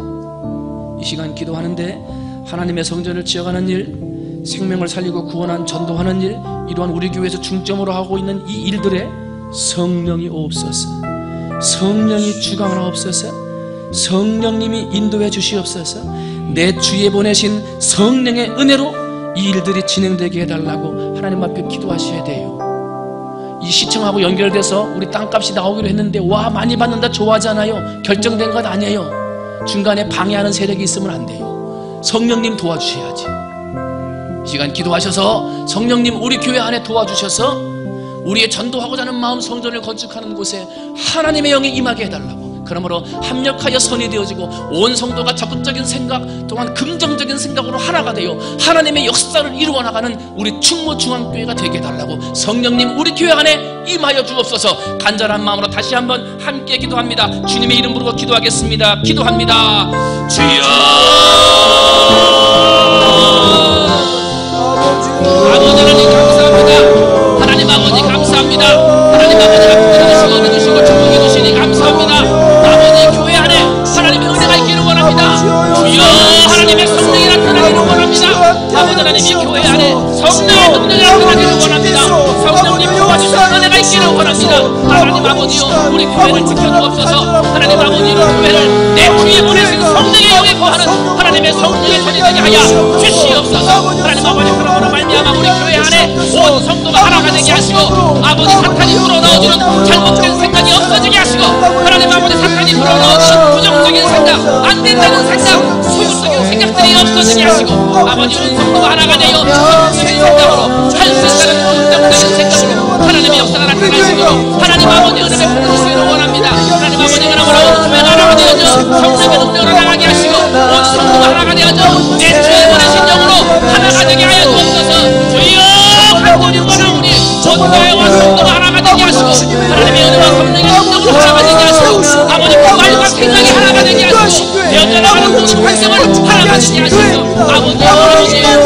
Speaker 1: 이 시간 기도하는데 하나님의 성전을 지어가는 일, 생명을 살리고 구원한 전도하는 일, 이러한 우리 교회에서 중점으로 하고 있는 이 일들에 성령이 오옵소서. 성령이 주관하옵소서. 성령님이 인도해 주시옵소서. 내 주위에 보내신 성령의 은혜로 이 일들이 진행되게 해달라고 하나님 앞에 기도하셔야 돼요. 이 시청하고 연결돼서 우리 땅값이 나오기로 했는데 와 많이 받는다 좋아하잖아요. 결정된 것 아니에요. 중간에 방해하는 세력이 있으면 안 돼요. 성령님 도와주셔야지. 이 시간 기도하셔서 성령님 우리 교회 안에 도와주셔서 우리의 전도하고자 하는 마음 성전을 건축하는 곳에 하나님의 영이 임하게 해달라고. 그러므로 합력하여 선이 되어지고 온 성도가 적극적인 생각 또한 긍정적인 생각으로 하나가 되어 하나님의 역사를 이루어 나가는 우리 충무중앙교회가 되게 해달라고 성령님 우리 교회 안에 임하여 주옵소서. 간절한 마음으로 다시 한번 함께 기도합니다. 주님의 이름 부르고 기도하겠습니다. 기도합니다. 주여 아버지 하나님 감사합니다. 하나님 아버지 감사합니다. 하나님 아버지 함께 주시고 은혜 주시고 축복해 주시니 감사합니다. 아버지 교회 안에 하나님의 은혜가 있기를 원합니다. 주여 하나님의 성령이 나타나기를 원합니다. 아버지 하나님이 교회 안에 성령의 능력이 나타나기를 원합니다. 성령님 도와주시는 은혜가 있기를 원합니다. 하나님 아버지요 우리 교회를 지켜주옵소서. 하나님 아버지로 교회를 내 주위에 보내신 성령의 영에 거하는 하나님의 성령의 전이 되게 하여 주시옵소서. 하나님 아버지 그러므로 말미암아 우리 교회 안에 온 성도가 하나가 되게 하시고 아버지 사탄이 불어넣어주는 잘못된 생각이 없어지게 하시고 하나님 아버지 사탄이 불어넣어주는 부정적인 생각 안 된다는 생각 소극적인 생각들이 없어지게 하시고 아버지 온 성도가 하나가 되어 긍정적인 생각으로 할 수 있다는 긍정적인 생각으로 하나님의 역사가 나타나시도록 하나님 아버지 은혜 베풀어 주시기를 원합니다. 하나님 아버지 그러므로 온 교회가 하나가 되어져 성령의 능력을 하나게 하시고 온 성도가 하나가 되어져 내 주에 보내신 영으로 하나가 되게 하여 주옵소서. 주여 간절히 원하오니 온 교회와 성도가 하나가 되게 하시고 하나님의 은혜와 성령의 능력으로 하나가 되게 하시고 아버지 그 말과 생각이 하나가 되게 하시고 여전하는 모든 활동을 하나가 되게 하시고 아버지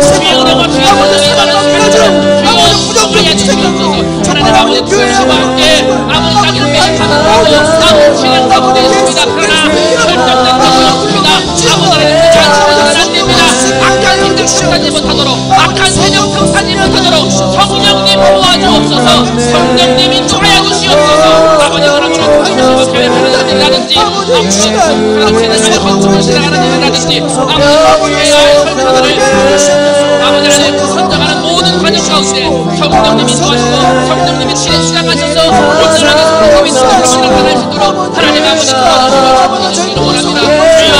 Speaker 1: 주의 은혜와 주의 성령이 임하는 삶으로 주여 주시옵소서. 하나님 아버지 주님과 함께 아버지 자기를 매입하는 가운데 진행 가운데 있습니다. 그러나 결정된 것이 없습니다. 아버지 하나님 잔치는 안 됩니다. 악한 생각 틈타지 못하도록 악한 세력 틈타지 못하도록 성령님 도와주옵소서. 성령님 인도하여 주시옵소서. 아버지 그러므로 주님께서 교회하는 일이라든지 가르치는 건축을 시작하는 일이라든지 아버지 교회의 설교들을 아버지 하나님 선정하는 모든 과정 가운데 성령님이 도와주시고 성령님이 친히 시작하셔서 온전하게 성령님이 있는 것을 나타낼 수 있도록 하나님 아버지 도와주시기를 원합니다. 주여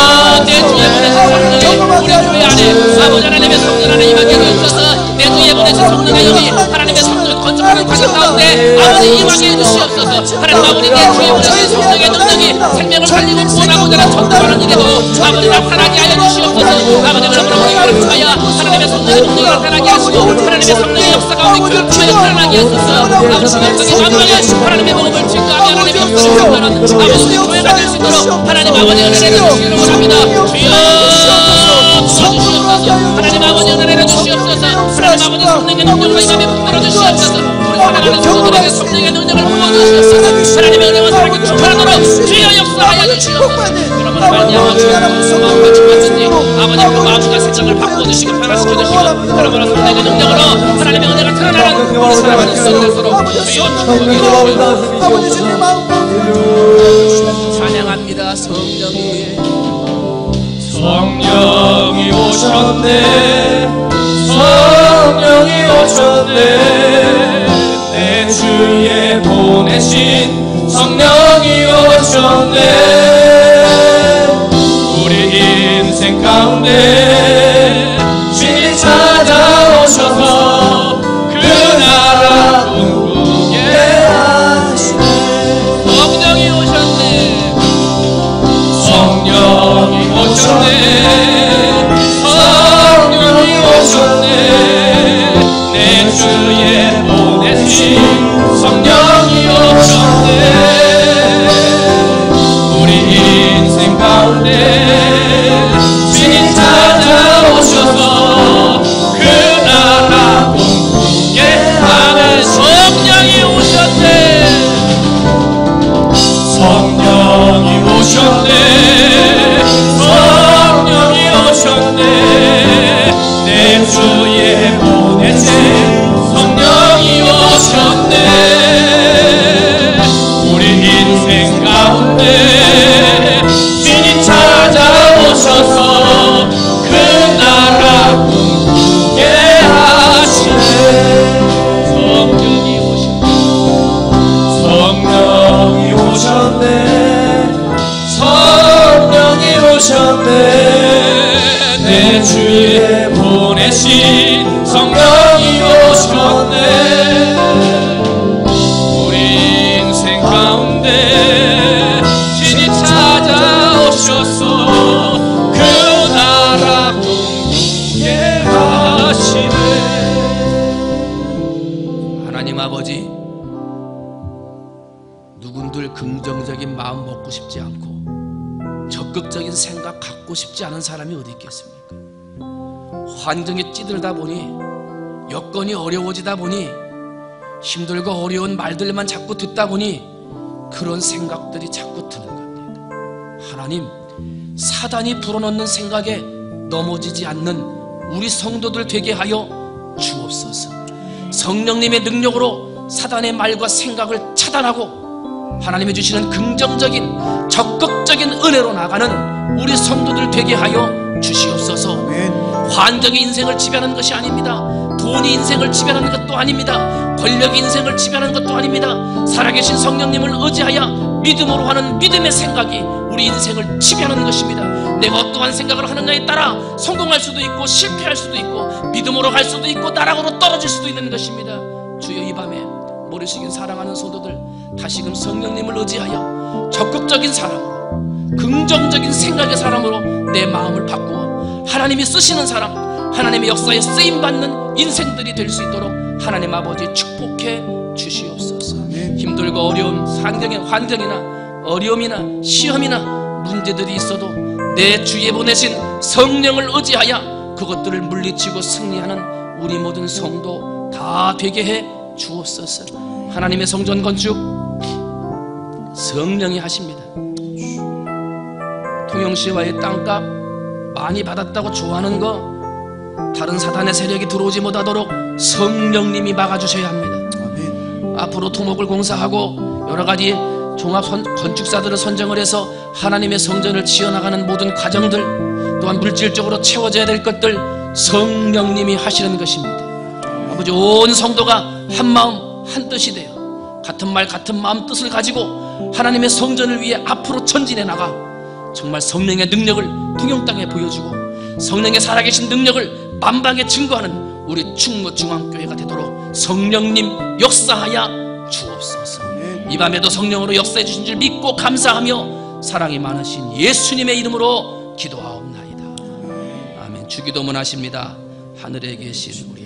Speaker 1: 내 주에 보내신 성령이 우리 교회 안에 아버지 하나님의 성령 안에 임하게 하옵소서. 내 주에 보내신 성령의 영이 하나님의 성령을 건축하는 과정 가운데 아버지 임하게 해주시옵소서. 하나님 아버지 내 주에 보내신 성령의 능력이 생명을 살리고 구원하고자 하는 전도하는 일에도 아버지 나타나게 하여 주시옵소서. 아버지 그러므로 우리가 하여 하나님의 성령 성령의 능력이 나타나게 하시고 하나님의 성령의 역사가 우리 교회 품에 나타나게 하소서. 아버지 영적인 만방에 하나님의 복음을 증거하며 하나님의 역사를 증거하는 아버지 교회가 될 수 있도록 하나님 아버지 은혜를 주시기를 원합니다. 주여 도와주시옵소서. 하나님 아버지 은혜를 주시옵소서. 하나님 아버지 성령의 능력으로 이 맘에 붙들어 주시옵소서. 우리 사랑하는 성도들에게 성령의 능력을 부어주시옵소서. 하나님의 은혜와 사랑이 충만하도록 주여 역사하여 주시옵소서. 그러므로 말미암아 주의 마음과 충만든지 아버지 그 마음과 생각을 바꿔주시고 변화시켜주시고 그러므로 성령의 능력으로 하나님의 은혜가 드러나는 우리 사랑하는 성도들로 주여 축복해 주시옵소서. 찬양합니다.
Speaker 2: 성령이 오셨네. 성령이 오셨네. 내 주에 보내신 성령이 오셨네. 우리 인생 가운데 주님 찾아오셔서 그 나라 꿈꾸게 하시네. 성령이 오셨네. 성령이 오셨네. 성령이 오셨네. 내 주에 보내신 성령이 오셨네. 우리 인생 가운데 주님 찾아오셔서 그 나라 꿈꾸게 하는 성령이 오셨네. 성령이 오셨네. 성령이 오셨네. 내 주에 보내신 성령이 오셨네. 우리 인생 가운데 주님 찾아오셔서 그 나라 꿈꾸게 하시네. 성령이 오셨네. 성령이 오셨네. 성령이 오셨네. 내 주에 보내신 성령이 오셨네. 우리 인생 가운데 주님 찾아오셔서 그 나라 꿈꾸게 하시네.
Speaker 1: 하나님 아버지, 누군들 긍정적인 마음 먹고 싶지 않고 적극적인 생각 갖고 싶지 않은 사람이 어디 있겠습니까? 환경에 찌들다 보니, 여건이 어려워지다 보니, 힘들고 어려운 말들만 자꾸 듣다 보니 그런 생각들이 자꾸 드는 겁니다. 하나님, 사단이 불어넣는 생각에 넘어지지 않는 우리 성도들 되게 하여 주옵소서. 성령님의 능력으로 사단의 말과 생각을 차단하고 하나님이 주시는 긍정적인 적극적인 은혜로 나가는 우리 성도들 되게 하여 주시옵소서. 환경이 인생을 지배하는 것이 아닙니다. 돈이 인생을 지배하는 것도 아닙니다. 권력이 인생을 지배하는 것도 아닙니다. 살아계신 성령님을 의지하여 믿음으로 하는 믿음의 생각이 우리 인생을 지배하는 것입니다. 내가 어떠한 생각을 하느냐에 따라 성공할 수도 있고 실패할 수도 있고 믿음으로 갈 수도 있고 나락으로 떨어질 수도 있는 것입니다. 주여, 이 밤에 머리 숙인 사랑하는 성도들 다시금 성령님을 의지하여 적극적인 사람으로, 긍정적인 생각의 사람으로 내 마음을 바꾸어 하나님이 쓰시는 사람, 하나님의 역사에 쓰임받는 인생들이 될 수 있도록 하나님 아버지 축복해 주시옵소서. 힘들고 어려운 환경이나 어려움이나 시험이나 문제들이 있어도 내 주에 보내신 성령을 의지하여 그것들을 물리치고 승리하는 우리 모든 성도 다 되게 해 주옵소서. 하나님의 성전 건축 성령이 하십니다. 통영시와의 땅값 많이 받았다고 좋아하는 거, 다른 사단의 세력이 들어오지 못하도록 성령님이 막아주셔야 합니다. 앞으로 토목을 공사하고 여러가지 종합 건축사들을 선정을 해서 하나님의 성전을 지어나가는 모든 과정들, 또한 물질적으로 채워져야 될 것들 성령님이 하시는 것입니다. 아버지, 온 성도가 한 마음 한 뜻이 되어 같은 말 같은 마음 뜻을 가지고 하나님의 성전을 위해 앞으로 전진해 나가 정말 성령의 능력을 통영 땅에 보여주고 성령의 살아계신 능력을 만방에 증거하는 우리 충무중앙교회가 되도록 성령님 역사하여 주옵소서. 이 밤에도 성령으로 역사해 주신 줄 믿고 감사하며 사랑이 많으신 예수님의 이름으로 기도하옵나이다. 아멘. 주기도문 하십니다. 하늘에 계신 우리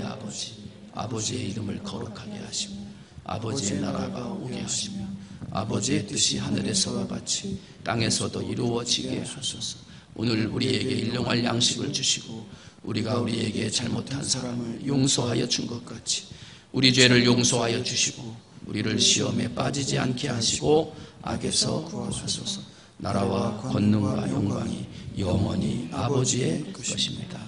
Speaker 1: 아버지의 이름을 거룩하게 하시고 아버지의 나라가 오게 하시며 아버지의 뜻이 하늘에서와 같이 땅에서도 이루어지게 하소서. 오늘 우리에게 일용할 양식을 주시고 우리가 우리에게 잘못한 사람을 용서하여 준 것 같이 우리 죄를 용서하여 주시고 우리를 시험에 빠지지 않게 하시고 악에서 구하소서. 나라와 권능과 영광이 영원히 아버지의 것입니다.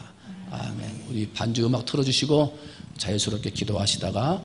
Speaker 1: 아멘. 우리 반주 음악 틀어주시고 자유스럽게 기도하시다가